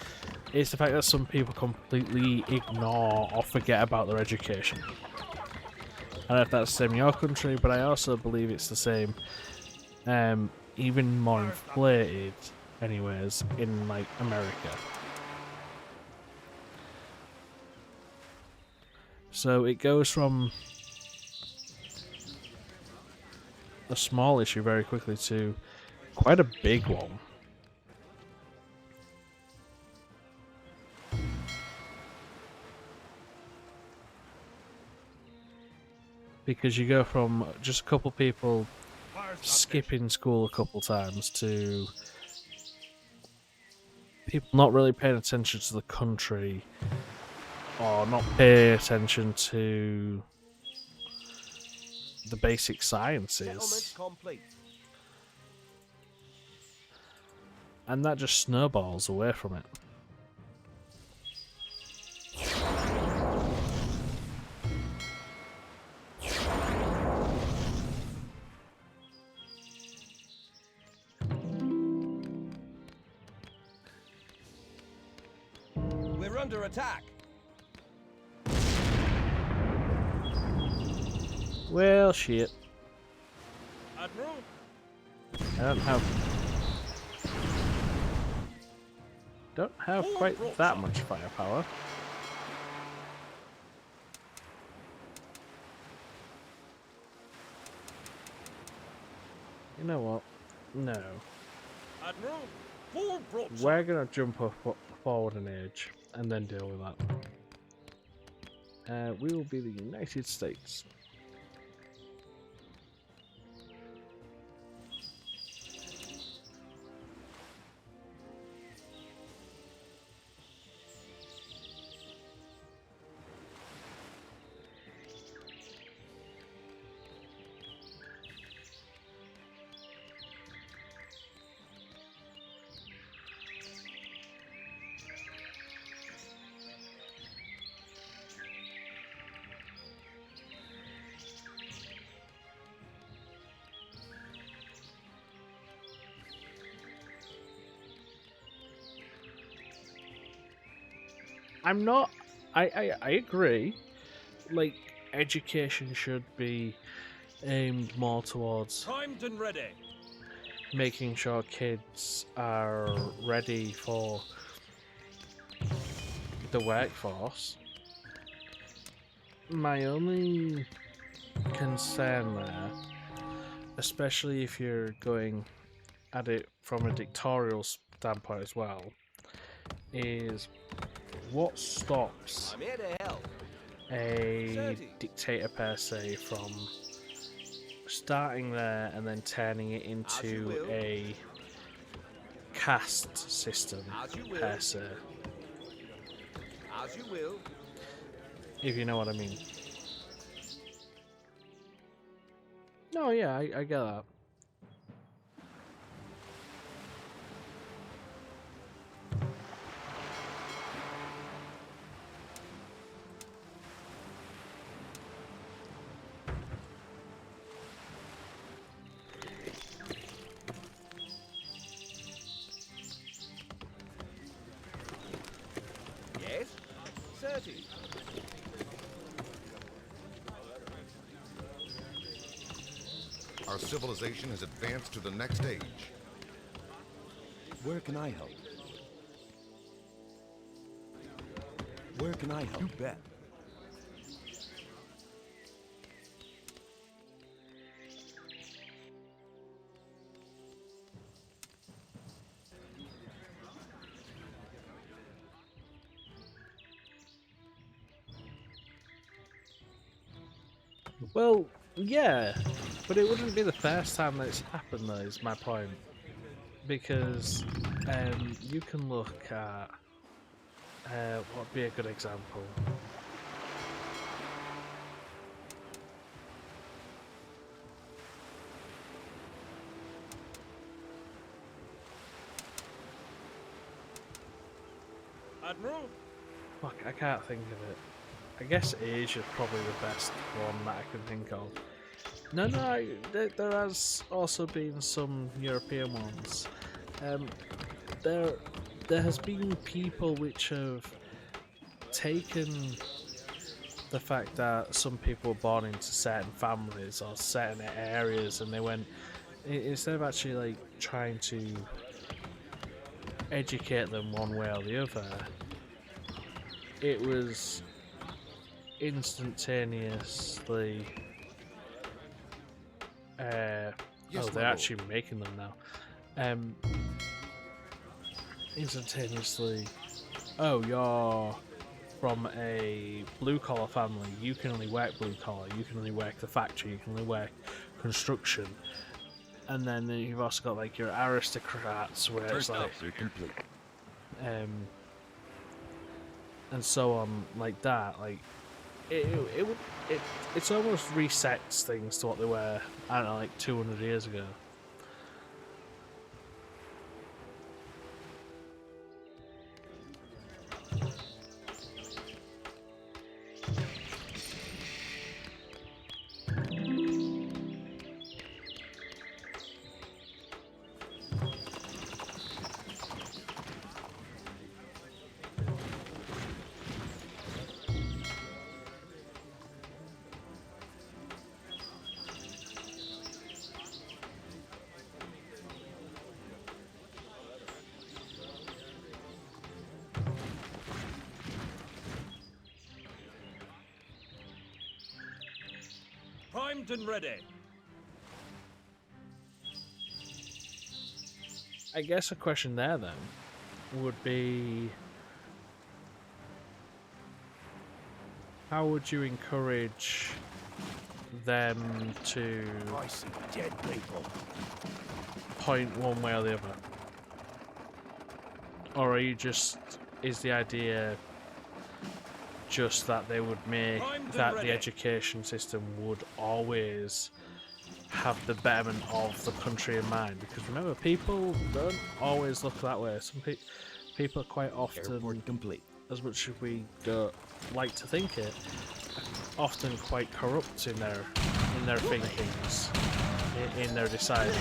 the fact that some people completely ignore or forget about their education. I don't know if that's the same in your country, but I also believe it's the same, even more inflated, anyways, in like America. So it goes from a small issue very quickly to quite a big one. Because you go from just a couple people skipping school a couple times to people not really paying attention to the country or not pay attention to the basic Settlement sciences. complete. And that just snowballs away from it. under attack. Well, shit. Admiral, I don't have quite that much firepower. You know what? No. Admiral, full broadside. We're gonna jump up forward an age and then deal with that. We will be the United States. I'm not. I agree. Like, education should be aimed more towards Primed and ready. making sure kids are ready for the workforce. My only concern there, especially if you're going at it from a dictatorial standpoint as well, is what stops I'm here to help. a dictator per se from starting there and then turning it into a caste system As you will. per se, As you will. if you know what I mean. No, yeah, I get that. Yes? Certain. Our civilization has advanced to the next stage. Where can I help? Where can I help? You bet. Well, yeah, but it wouldn't be the first time that it's happened, though, is my point. Because you can look at what would be a good example. Admiral, Fuck, I can't think of it. I guess Asia's probably the best one that I can think of. No, there has also been some European ones. There has been people which have taken the fact that some people were born into certain families or certain areas, and they went, instead of actually like trying to educate them one way or the other, it was instantaneously Yes, oh, my they're lord. actually making them now. Instantaneously, oh, you're from a blue collar family, you can only work blue collar, you can only work the factory, you can only work construction. And then you've also got like your aristocrats where it's like complete. and so on, like that. Like it's almost resets things to what they were, I don't know, like 200 years ago. Primed and ready. I guess a question there then would be, how would you encourage them to I see dead people. point one way or the other? Or are you just, is the idea just that they would make that the education system would always have the betterment of the country in mind? Because remember, people don't always look that way. Some people are quite often, Airport complete. as much as we don't like to think it, often quite corrupt in their thinkings, in their deciding.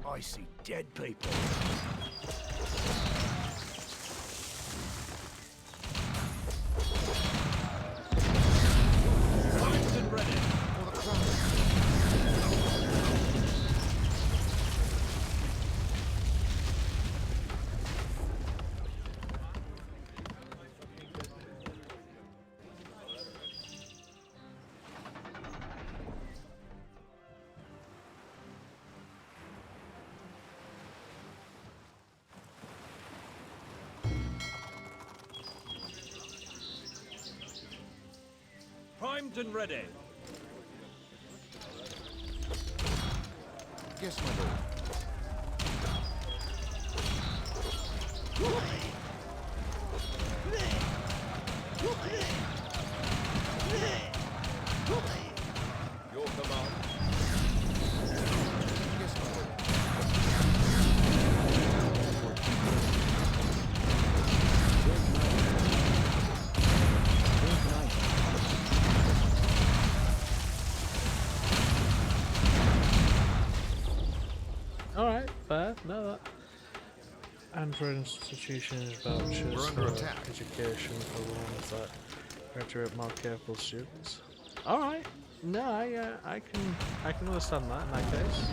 I see dead people. Primed and ready. Primed and ready. Yes, my lord. Your command. Yes, my lord. Alright, fair. No, that. And for institutions, vouchers We're under for attack. education for the ones that graduate more capable students. Alright. No, I can understand that in that case.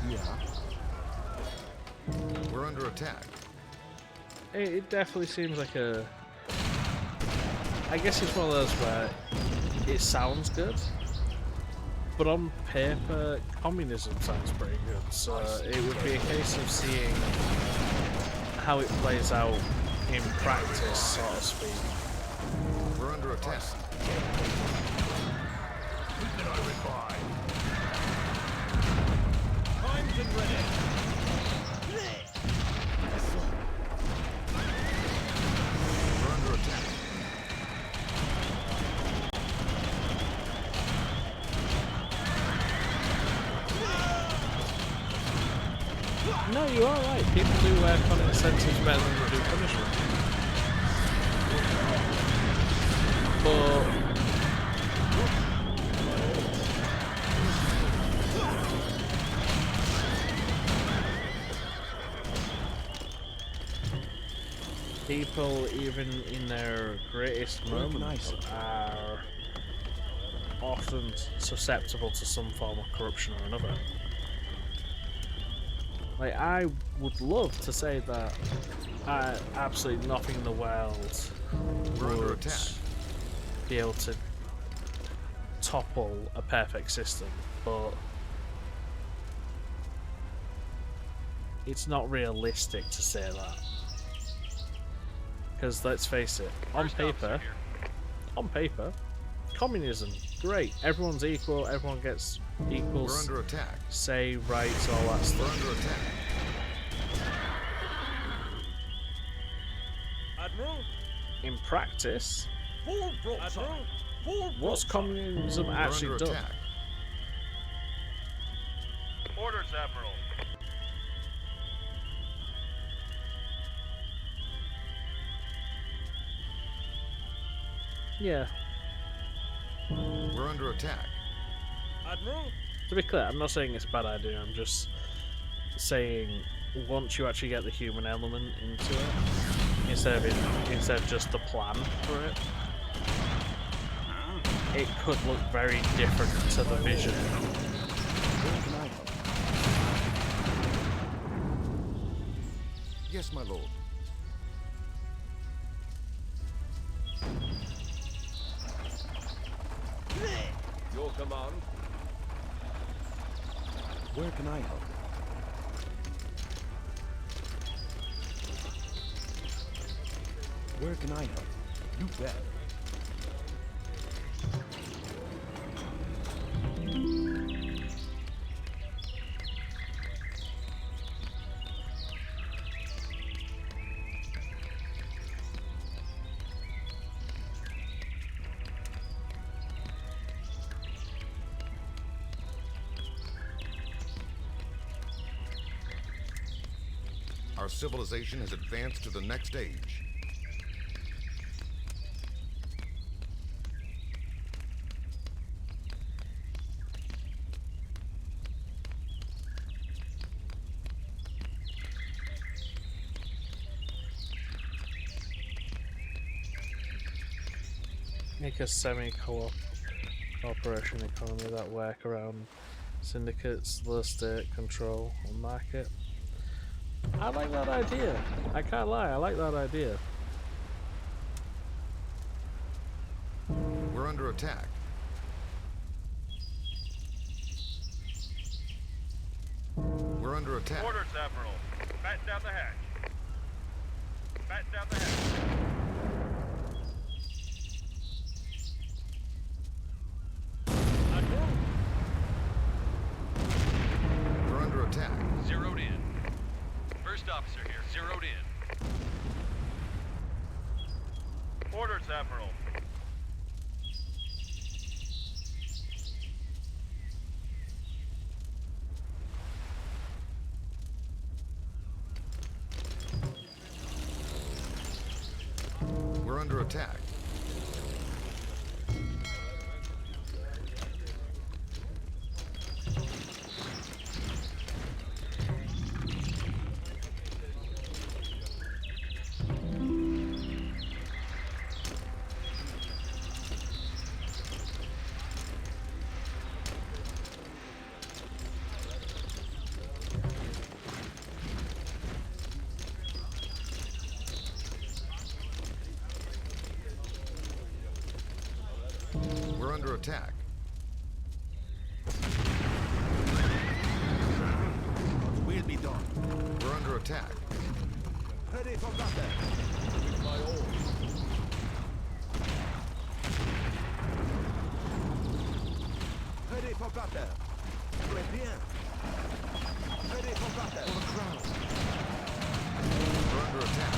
Yeah. We're under attack. It definitely seems like a. I guess it's one of those where it sounds good, but on paper, communism sounds pretty good. So it would be a case of seeing how it plays out in practice, so to speak. We're under attack. Primed and ready. We're under attack. No, you are right. People do work on incentives better than they do punishment. But people, even in their greatest moments, are often susceptible to some form of corruption or another. Like, I would love to say that absolutely nothing in the world We're under would attack. be able to topple a perfect system, but it's not realistic to say that. Because let's face it, on paper, communism, great. Everyone's equal, everyone gets equal We're under attack. say, rights, all that We're stuff. under attack. Admiral. In practice, Full broadside. Admiral. Full what's broadside. communism We're actually under done? attack. Orders, Admiral. Yeah. We're under attack. Admiral. To be clear, I'm not saying it's a bad idea, I'm just saying once you actually get the human element into it, instead of just the plan for it, it could look very different to the vision. Where can I help? Yes, my lord. command. Where can I help? Where can I help? You bet. Our civilization has advanced to the next stage. Make a semi-co-op cooperation economy that work around syndicates, the state control and market. I like that idea. I can't lie, I like that idea. We're under attack. We're under attack. Orders, Admiral. Batten down the hatch. Batten down the hatch. We're under attack. Zeroed in. First officer here. Zeroed in. Orders, Admiral. We're under attack. We're under attack. Will be done. We're under attack. Ready for battle. Ready for battle. Très bien. Ready for battle. For the crown. We're under attack.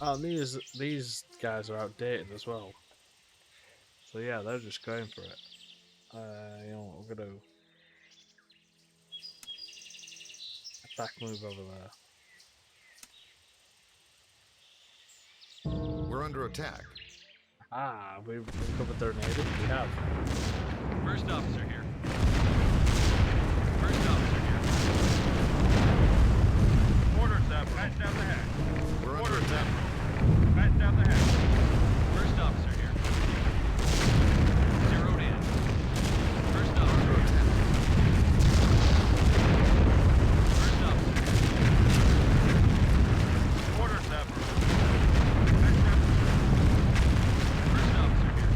Oh, and these guys are outdated as well. So yeah, they're just going for it. You know what we're gonna do? Attack move over there. We're under attack. Ah, we've recovered their native. We have. First officer here. First officer here. Orders, Admiral. Batten down the hatch. We're under Orders, attack. Admiral. Batten down the hatch. First officer here. Zeroed in. First officer here. First officer here. Orders, Admiral. Batten down the hatch. First officer here.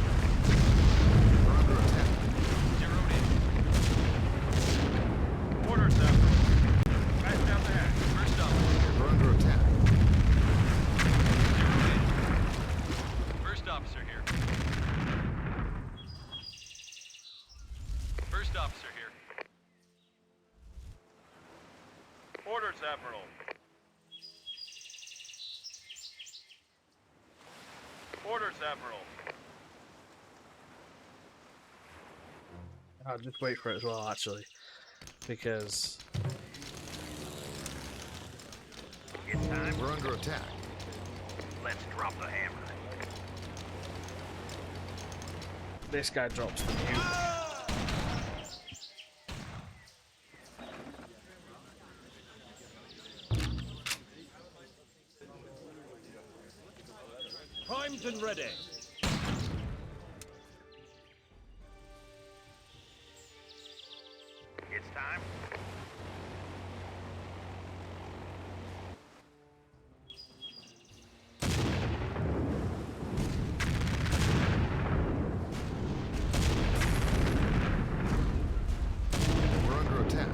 We're under attack. Zeroed in. Orders, Admiral. Batten down the hatch. First officer. We're under attack. Zeroed in. First officer here. First officer here. Orders, Admiral. Orders, Admiral. I'll just wait for it as well, actually, because It's time. We're under attack. Let's drop the hammer. this guy drops the nuke. Primed and ready. It's time. We're under attack.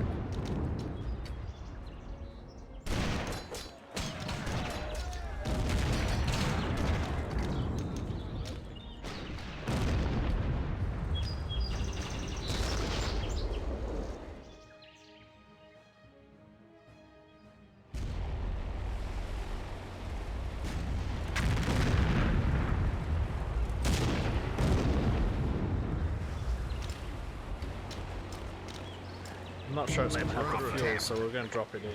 I'm not sure it's going to have We're the under fuel, attack. so we're going to drop it here.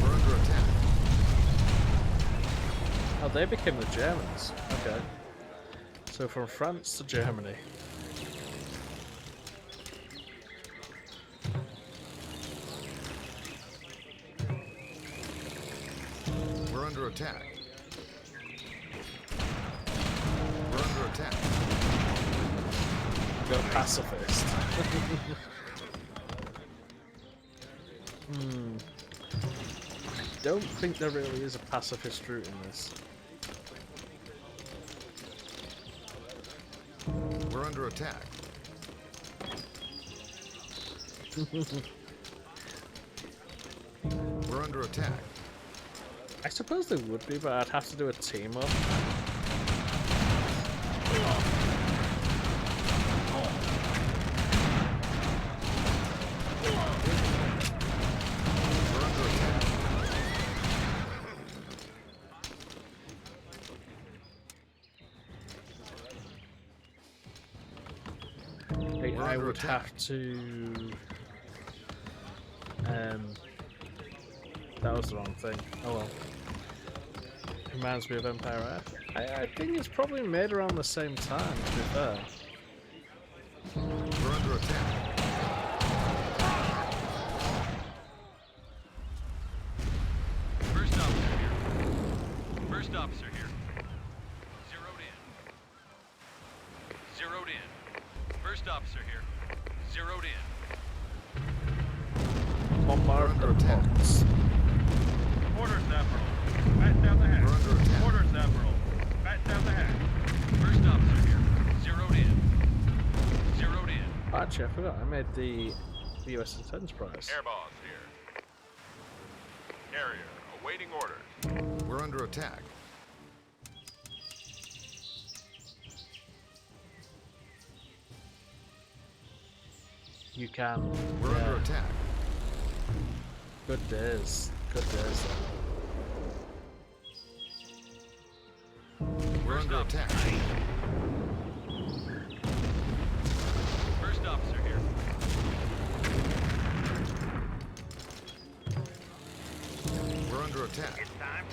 We're under attack. Oh, they became the Germans. Okay. So from France to Germany. We're under attack. We're under attack. Go pacifist. Don't think there really is a pacifist route in this. We're under attack. We're under attack. I suppose there would be, but I'd have to do a team up. We're under attack. I under would attack. have to. That was the wrong thing. Oh well. Reminds me of Empire F. I think it's probably made around the same time, to be fair. We're under attack. First officer here. First officer here. Zeroed in. Zeroed in. First officer here. Zeroed in. Bombard under the attack. box. Orders, Admiral. Batten down the hatch. We're under attack. Orders, Admiral. Batten down the hatch. First officer here. Zeroed in. Zeroed in. Actually, I forgot. I made the USS Enterprise. Air boss here. Carrier, awaiting orders. We're under attack. You can. We're yeah. under attack. Good days. Good days. We're under attack. First officer here. We're under attack. It's time.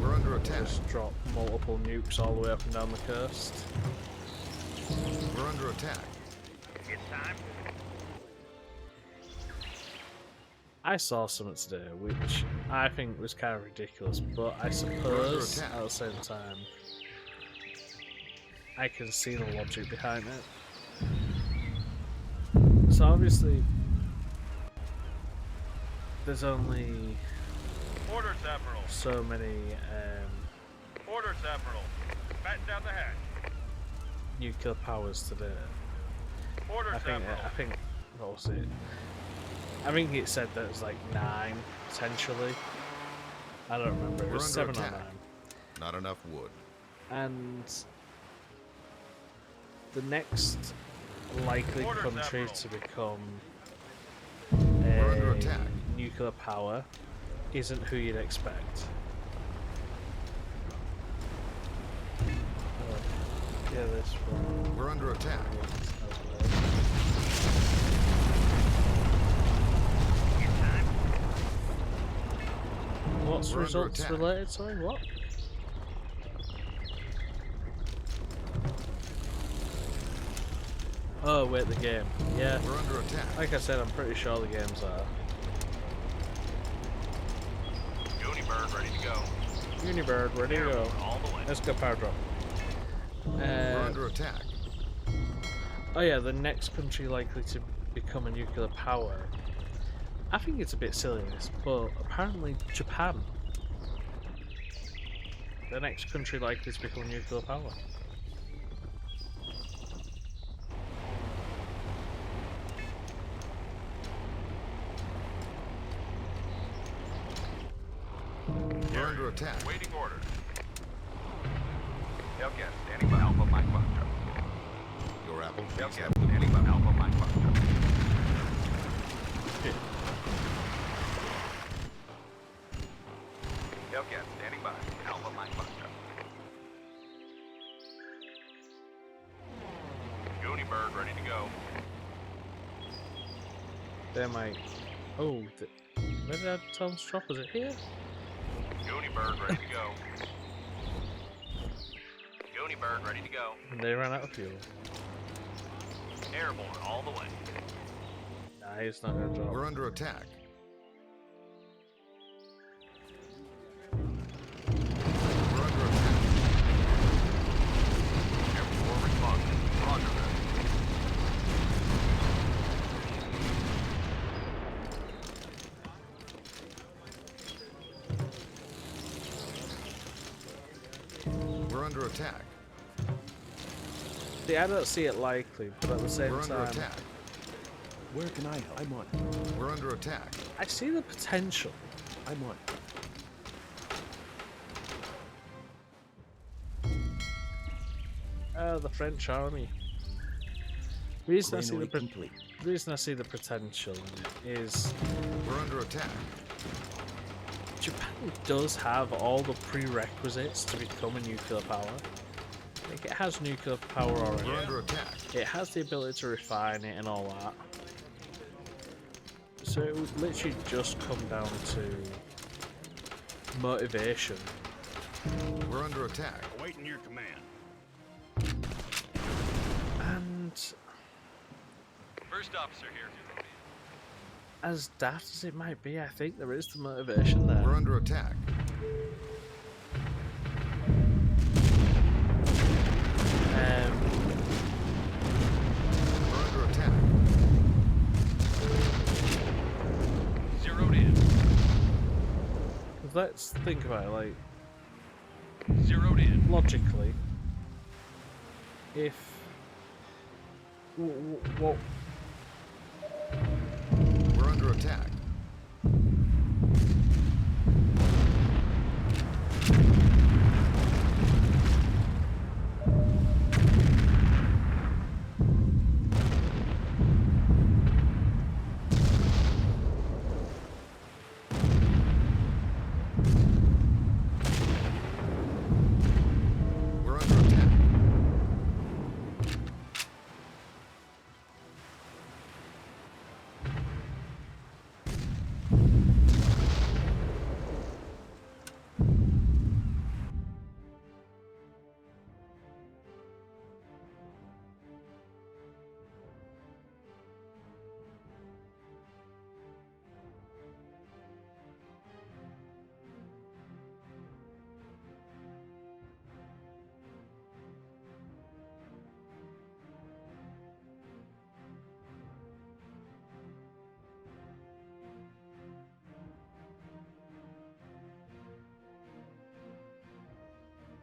We're under attack. Just drop multiple nukes all the way up and down the coast. We're under attack. It's time. I saw something today which I think was kind of ridiculous, but I suppose attack. at the same time I can see the logic behind it. So obviously there's only Orders, Admiral. so many Orders, Admiral. Batten down the hatch. nuclear powers today. Orders, Admiral. I think what was it? I think it said that it was like 9 potentially. I don't remember. It We're was under 7 or attack. 9. Not enough wood. And the next likely Orders, country Admiral. to become We're under a attack. nuclear power isn't who you'd expect. Yeah, this one. We're under attack. What's We're under results attack. related? Sorry, what? Oh, wait, the game. Yeah. We're under attack. Like I said, I'm pretty sure the games are. Unibird ready to go. Unibird, ready to go. All the way. Let's go power drop. We're under attack. Oh yeah, the next country likely to become a nuclear power. I think it's a bit silly this, but apparently Japan. The next country likely to become a nuclear power. We're under attack. Waiting order. Hellcat, standing by. Alpha Mike Foxtrot. Your apple. Hellcat, standing by. Alpha Mike Foxtrot. Hellcat, standing by. Alpha Mike Foxtrot. Unibird ready to go. They might. Oh, where did I tell them to drop? Was it here? Unibird ready to go. Unibird ready to go. And they ran out of fuel. Airborne all the way. Nah, he's not gonna drop. We're under attack. We're under attack. Airborne response. Roger that. We're under attack. See, I don't see it likely, but at the same We're under time, attack. Where can I help? I'm on. We're under attack. I see the potential. I'm on. The French army. Reason I see Granary the complete. reason I see the potential in it is We're under attack. Japan does have all the prerequisites to become a nuclear power. Like it has nuclear power already. We're under attack. It has the ability to refine it and all that. So it would literally just come down to motivation. We're under attack. Awaiting your command. And First officer here. as daft as it might be, I think there is the motivation there. We're under attack. We're under attack. Zeroed in. Let's think about it, like, Zeroed in. logically, if what We're under attack. We're under attack.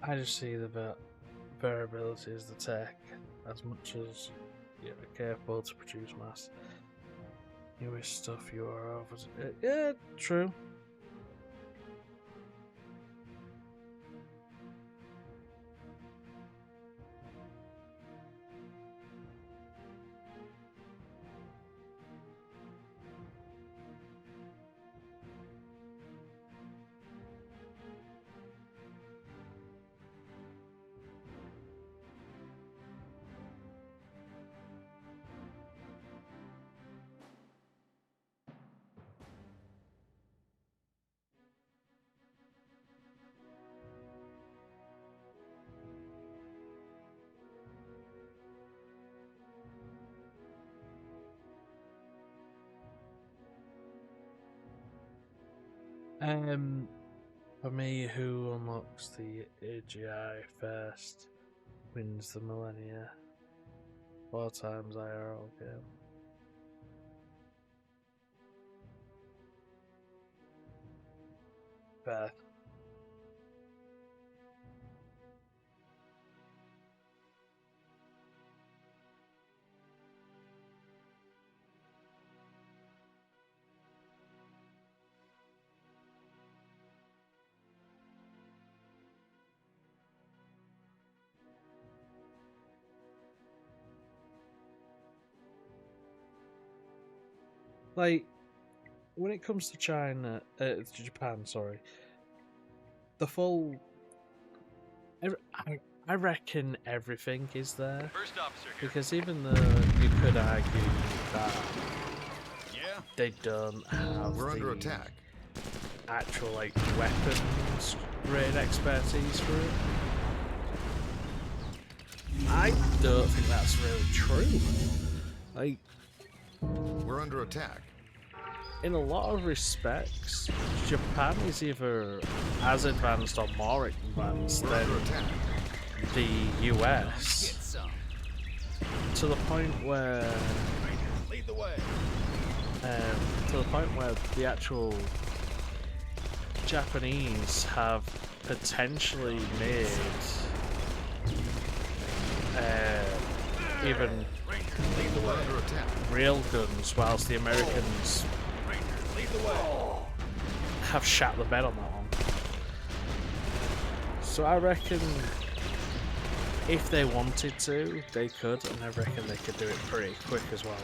I just see the variability is the tech as much as you're capable to produce mass. Newest stuff you are over. Yeah, true. For me, who unlocks the AGI first wins the Millennia. 4 times IRL game. Beth. Like, when it comes to Japan, sorry, the full. I reckon everything is there. First officer here. Because even though you could argue that Yeah? they don't have We're under the attack. actual like weapons grade expertise for it, I don't think that's really true. Like, We're under attack. in a lot of respects, Japan is either as advanced or more advanced We're than under attack. the Get US, some. to the point where Rangers, lead the way. the actual Japanese have potentially made even Rangers, lead the We're way. under attack. real guns, whilst the Americans Rangers, lead the way. have shat the bed on that one. So I reckon if they wanted to, they could, and I reckon they could do it pretty quick as well.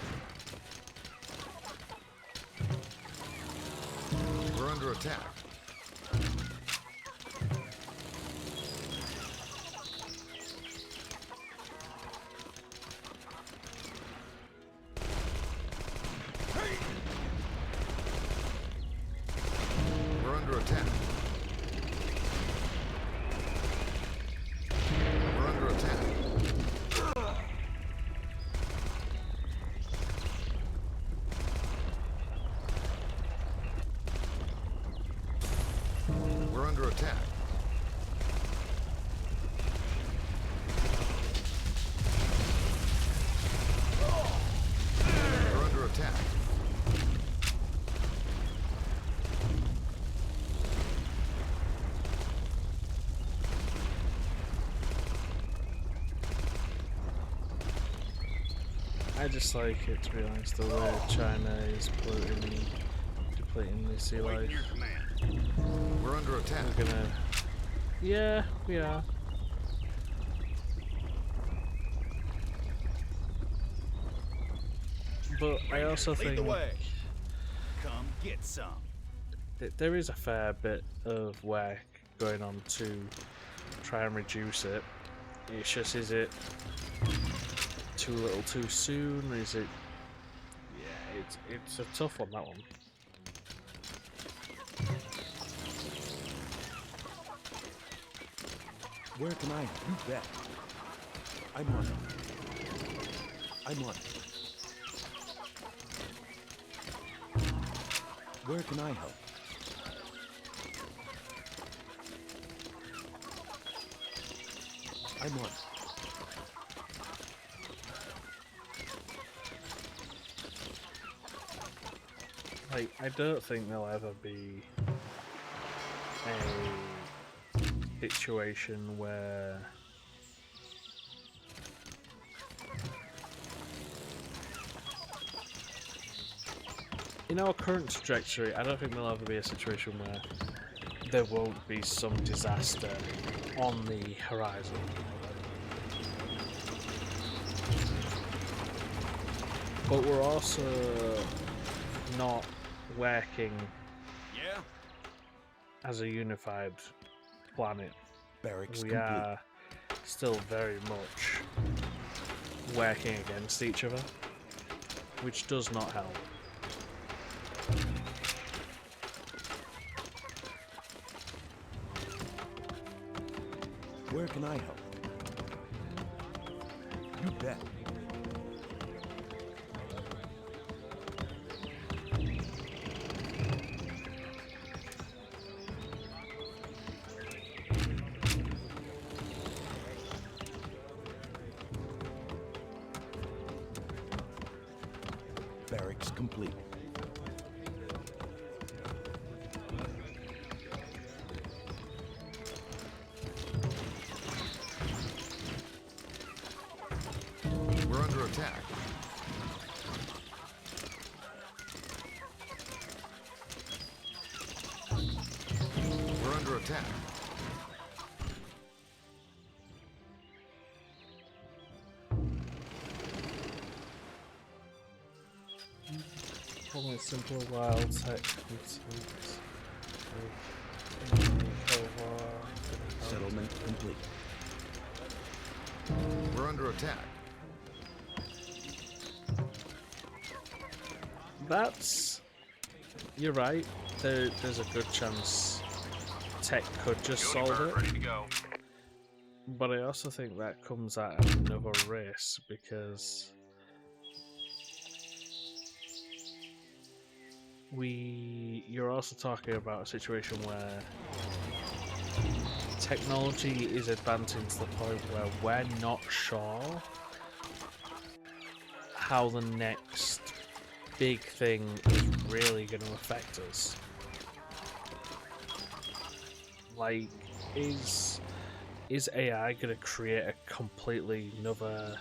We're under attack. We're under attack. We're under attack. We're under attack. We're under attack. I just like it, to be honest, the way China is depleting the sea Waiting life. your command. We're under attack. We're gonna. Yeah, we are. But I also Rangers, lead think the way. Come get some. that there is a fair bit of work going on to try and reduce it. It's just, is it too little too soon? Is it? Yeah, it's a tough one, that one. Where can I? You bet. I'm on it. I'm on it. Where can I help? I'm on it. Like, I don't think there'll ever be a situation where in our current trajectory, I don't think there'll ever be a situation where there won't be some disaster on the horizon. But we're also not working Yeah? as a unified planet. Barracks We complete. are still very much working against each other, which does not help. Where can I help? You bet. Barracks complete. We're under attack. We're under attack. Only simple wild tech. Settlement complete. We're under attack. You're right. There's a good chance tech could just solve it. Ready to go. But I also think that comes at another risk because you're also talking about a situation where technology is advancing to the point where we're not sure how the next big thing is really going to affect us. Like, is AI going to create a completely another,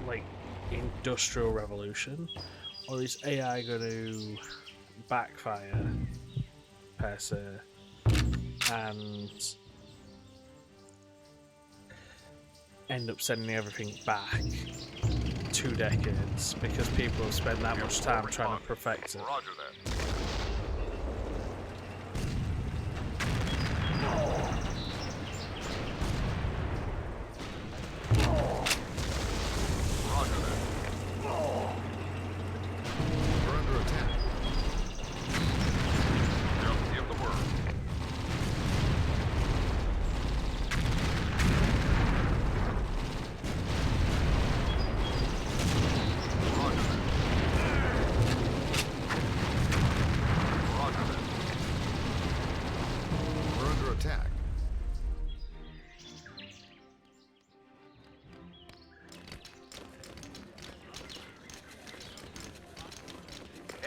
like, industrial revolution? Or is AI going to backfire, per se, and end up sending everything back 2 decades because people have spent that much time trying to perfect it? Roger that. Roger that. We're under attack. Just give the word. Roger that. Roger that. We're under attack.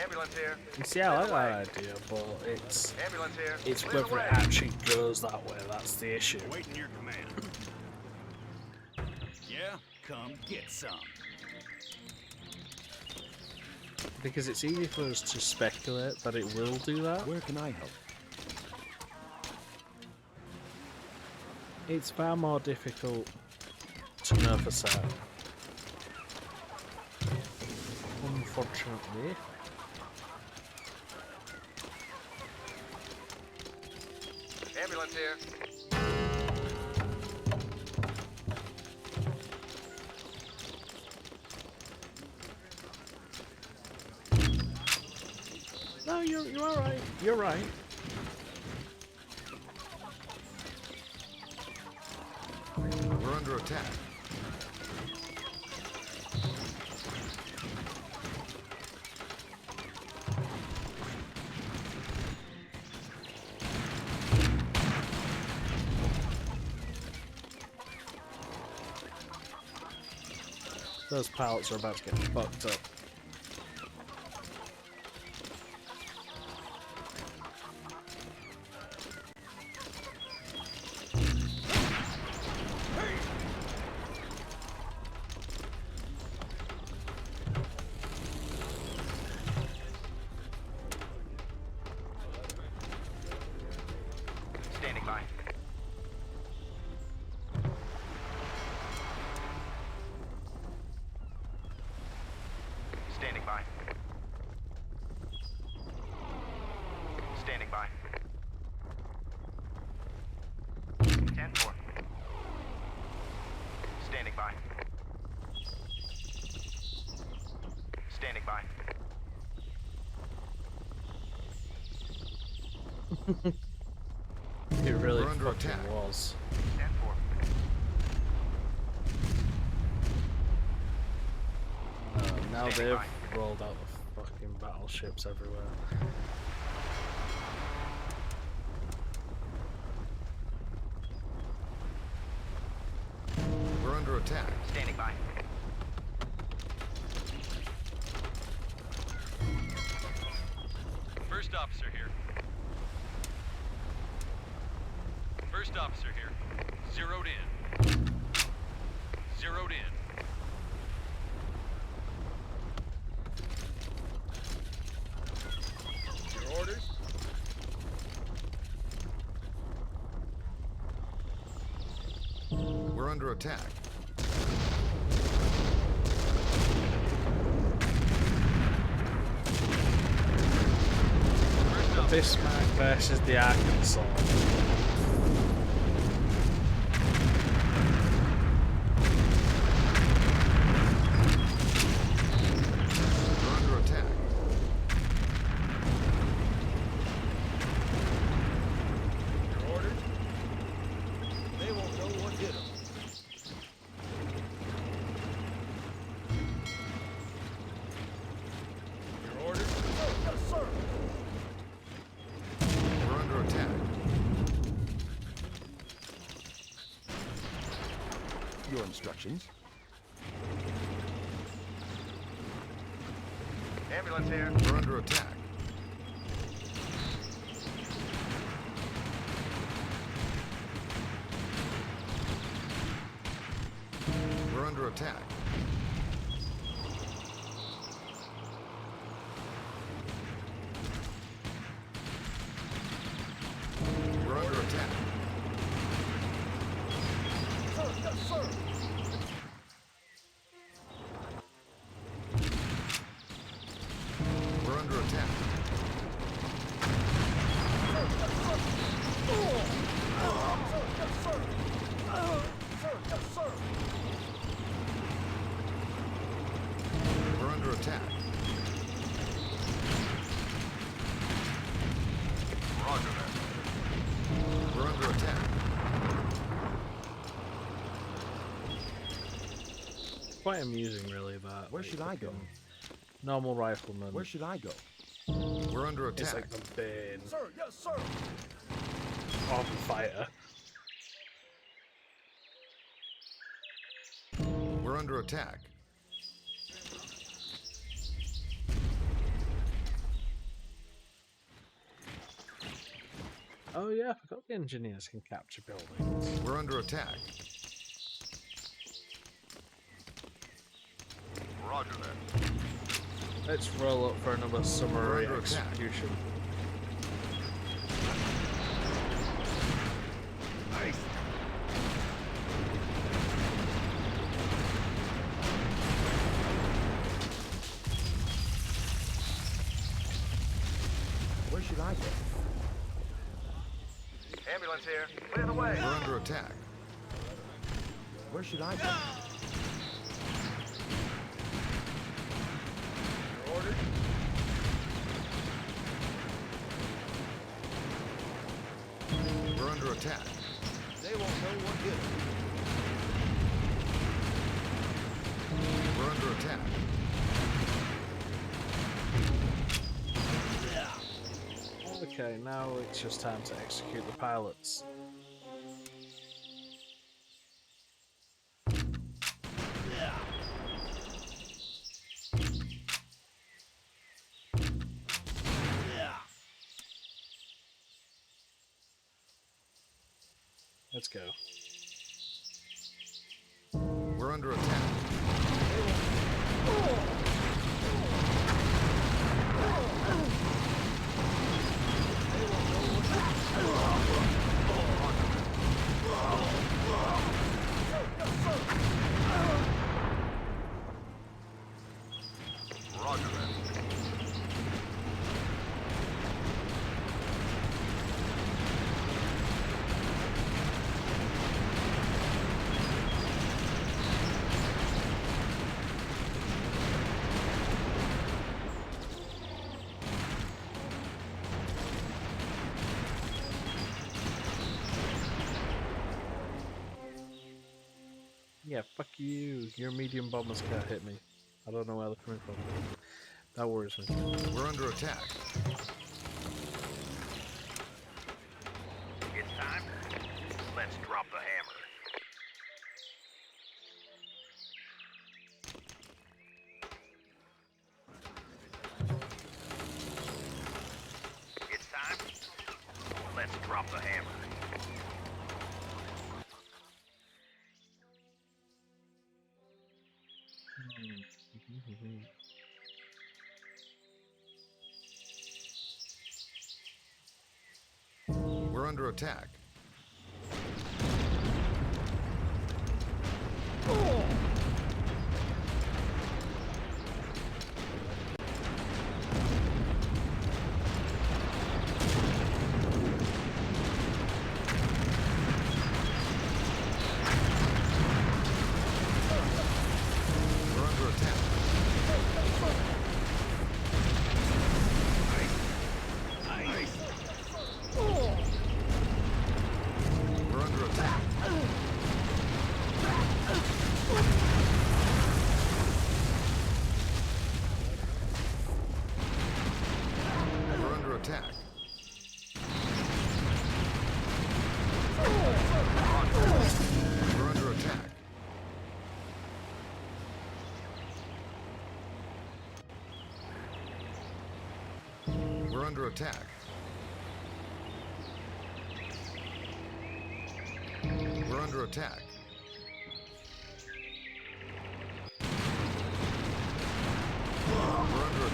Ambulance here. You see, I like that idea, but it's Ambulance here. it's Clear the whether it way. actually goes that way. That's the issue. Waiting your command. Yeah, come get some. Because it's easy for us to speculate that it will do that. Where can I help? It's far more difficult to know for certain. Unfortunately. Ambulance here. No, you're alright. You're right. We're under attack. Those pallets are about to get fucked up. Standing by. Standing by. Standing by. 10-4. Standing by. Standing by. It really We're under fucking attack. was. 10-4. Now Standing they've by. rolled out the fucking battleships everywhere. We're under attack. Standing by. First officer here. First officer here. Zeroed in. Zeroed in. Your orders? We're under attack. First officer. Bismarck versus the Arkansas. We're under attack. Your orders? They won't know what hit them. Your orders? Yes, sir. We're under attack. Your instructions. Ambulance here. We're under attack. We're under attack. We're under attack. Sir, yes, sir. We're under attack. We're under attack. Roger that. We're under attack. Quite amusing, really, that. Where like, should I go? fucking Normal rifleman. Where should I go? We're under It's attack. like the Bane Sir, yes, sir. of the fighter. We're under attack. Oh yeah, I forgot the engineers can capture buildings. We're under attack. Roger that. Let's roll up for another summary We're under attack. execution. Nice. Where should I go? Ambulance here. Clear the way. We're under attack. Where should I go? Your orders? We're under attack. They won't know what hit them. We're under attack. Okay, now it's just time to execute the pilots. Let's go. We're under attack. Roger that. Yeah, fuck you. Your medium bombers can't hit me. I don't know where they're coming from. That worries me. We're under attack. It's time. Let's drop the hammer. We're under attack. We're under attack. We're under attack. We're under attack. We're under attack. We're under attack. We're under attack. We're under attack.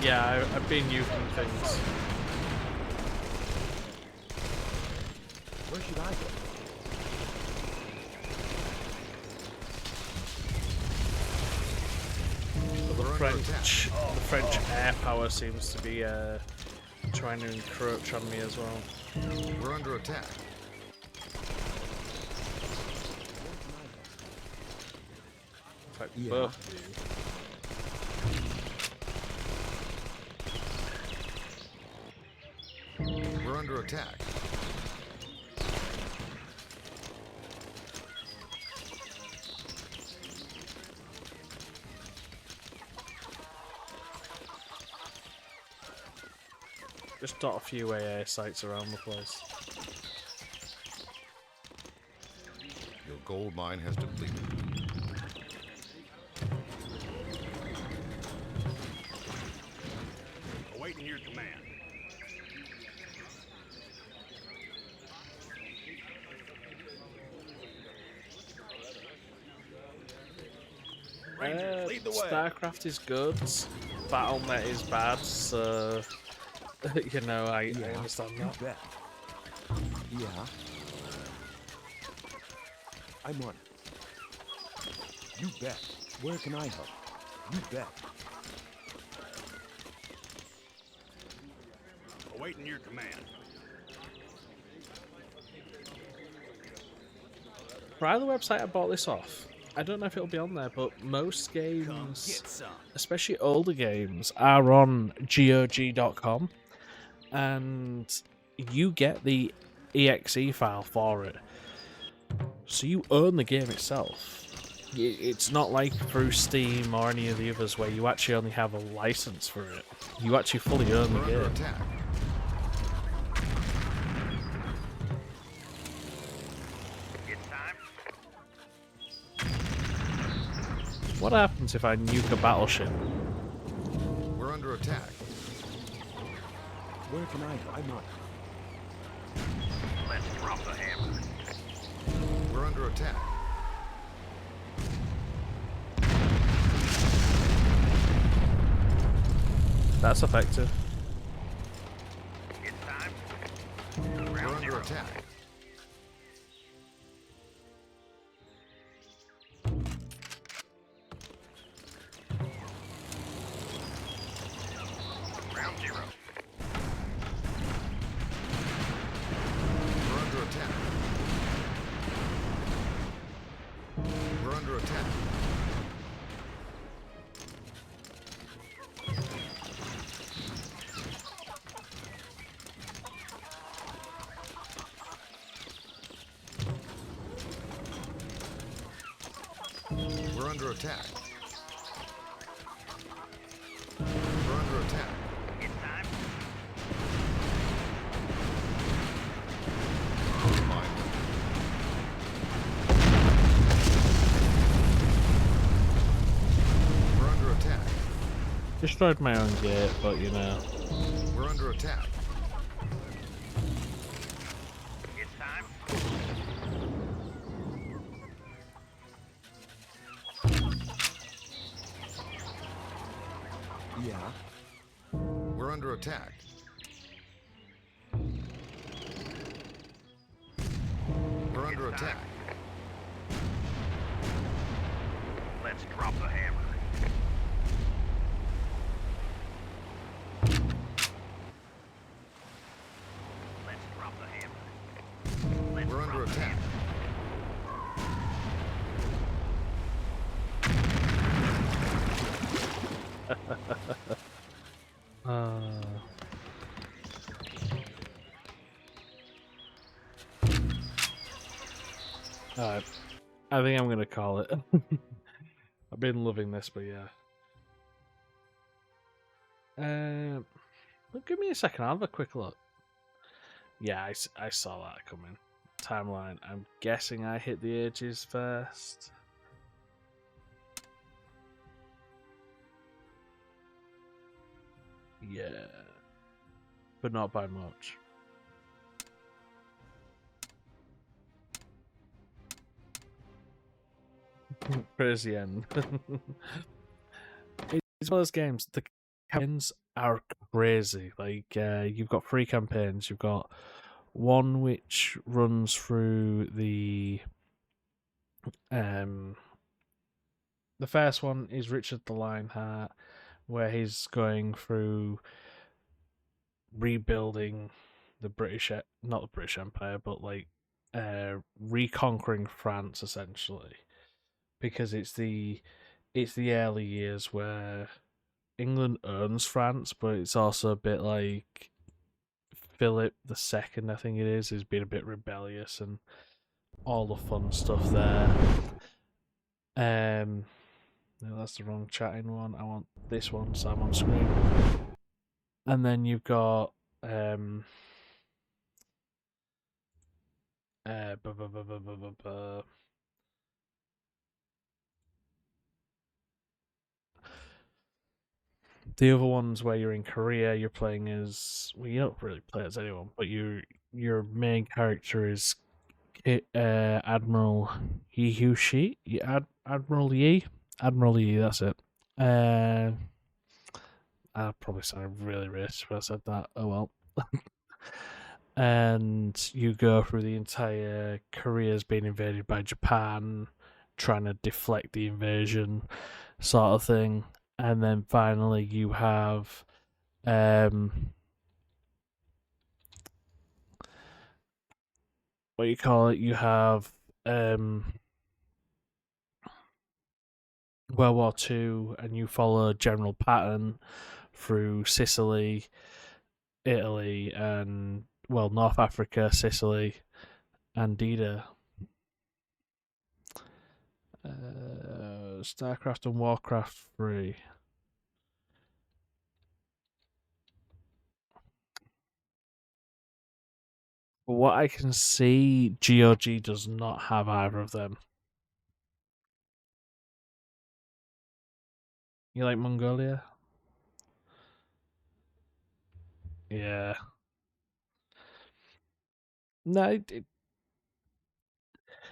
Yeah, I've been using things. Where should I go? We're under attack. The French air power seems to be trying to encroach on me as well. We're under attack. In fact, Yeah. both of you. We're under attack. Just dot a few AA sites around the place. Your gold mine has depleted. Awaiting your command. Rangers, lead the way. StarCraft is good. BattleNet is bad, so you know I understand You that. bet. Yeah. I'm on it. You bet. Where can I help? You bet. Awaiting your command. Right, the website I bought this off. I don't know if it'll be on there, but most games, especially older games, are on GOG.com, and you get the exe file for it. So you own the game itself. It's not like through Steam or any of the others where you actually only have a license for it. You actually fully own the We're under game. attack. It's time. What happens if I nuke a battleship? We're under attack. Where can I go? I'm on it. Let's drop the hammer. We're under attack. That's effective. It's time. We're under attack. Round zero. We're under attack. We're under attack. We're under attack. We're under attack. It's time. Mine. We're under attack. Destroyed my own gate, but you know. We're under attack. It's time. Yeah. We're under attack. We're under attack. Let's drop the hammer. Let's drop the hammer. Let's We're under drop the attack. hammer. Alright. I think I'm gonna call it. I've been loving this, but yeah. Give me a second, I'll have a quick look. Yeah, I saw that coming. Timeline. I'm guessing I hit the ages first. Yeah. But not by much. Where's the end? It's one of those games. The campaigns are crazy. Like you've got 3 campaigns. You've got one which runs through the first one is Richard the Lionheart, where he's going through rebuilding the not the British Empire, but like reconquering France essentially, because it's the early years where England owns France, but it's also a bit like Philip II, I think it is being a bit rebellious and all the fun stuff there. No, that's the wrong chatting one. I want this one, so I'm on screen. And then you've got the other ones where you're in Korea, you're playing as, well, you don't really play as anyone, but your main character is Admiral Yi Hu-shi, Admiral Yi, that's it. I probably sounded really racist when I said that. Oh well. And you go through the entire Korea's being invaded by Japan, trying to deflect the invasion, sort of thing. And then finally you have what you call it, you have World War II, and you follow General Patton through Sicily, Italy, and North Africa, Sicily, and D-Day. StarCraft and Warcraft 3. But what I can see, GOG does not have either of them. You like Mongolia? Yeah. No, it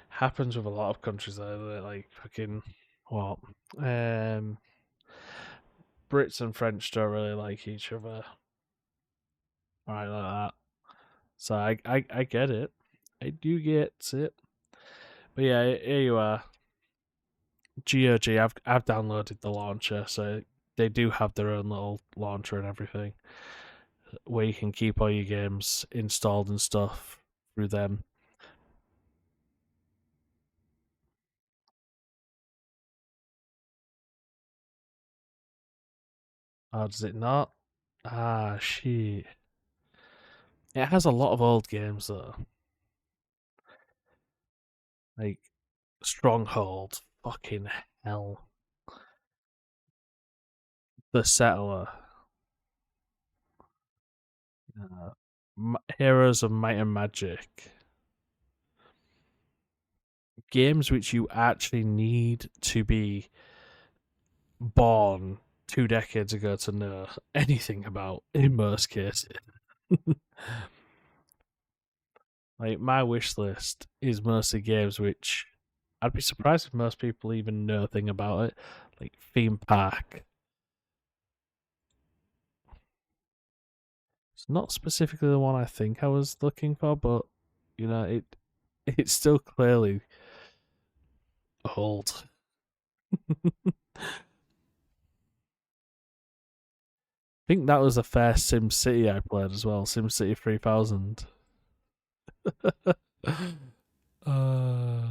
happens with a lot of countries though. They're like fucking what? Brits and French don't really like each other. Right, like that. So I get it. I do get it. But yeah, here you are. GOG, I've downloaded the launcher, so they do have their own little launcher and everything, where you can keep all your games installed and stuff through them. Oh, does it not? Ah, shit. It has a lot of old games though. Like Stronghold, fucking hell. The Settler. Heroes of Might and Magic. Games which you actually need to be born 2 decades ago to know anything about, in most cases. Like, my wish list is mostly games which I'd be surprised if most people even know a thing about it. Like Theme Park. not specifically the one I think I was looking for, but you know, it's still clearly old. I think that was the first Sim City I played as well, Sim City 3000. uh,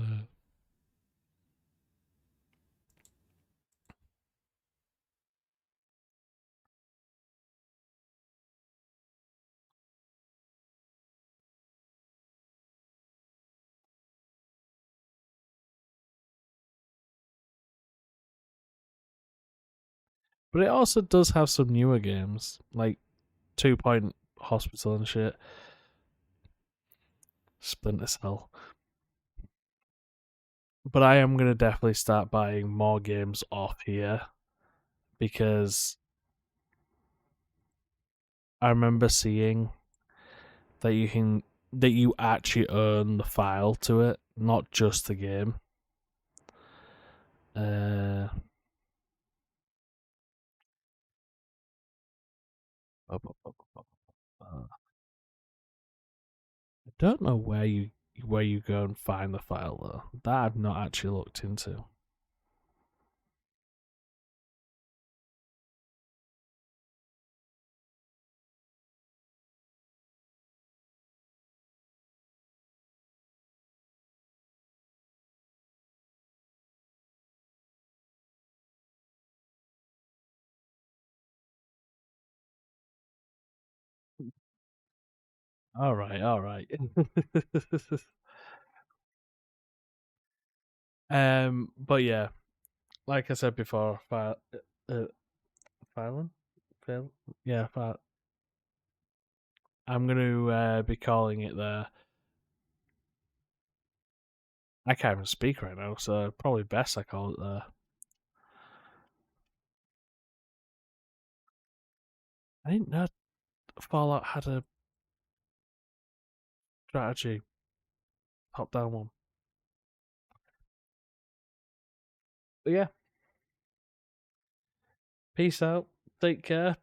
but it also does have some newer games, like 2 Point Hospital and shit. Splinter Cell. But I am going to definitely start buying more games off here because I remember seeing that you actually earn the file to it, not just the game. I don't know where you go and find the file though. That I've not actually looked into. All right, all right. But yeah, like I said before, filing, fail, yeah, I'm going to be calling it there. I can't even speak right now, so probably best I call it there. I didn't know Fallout had a strategy top down one. But yeah, peace out. Take care.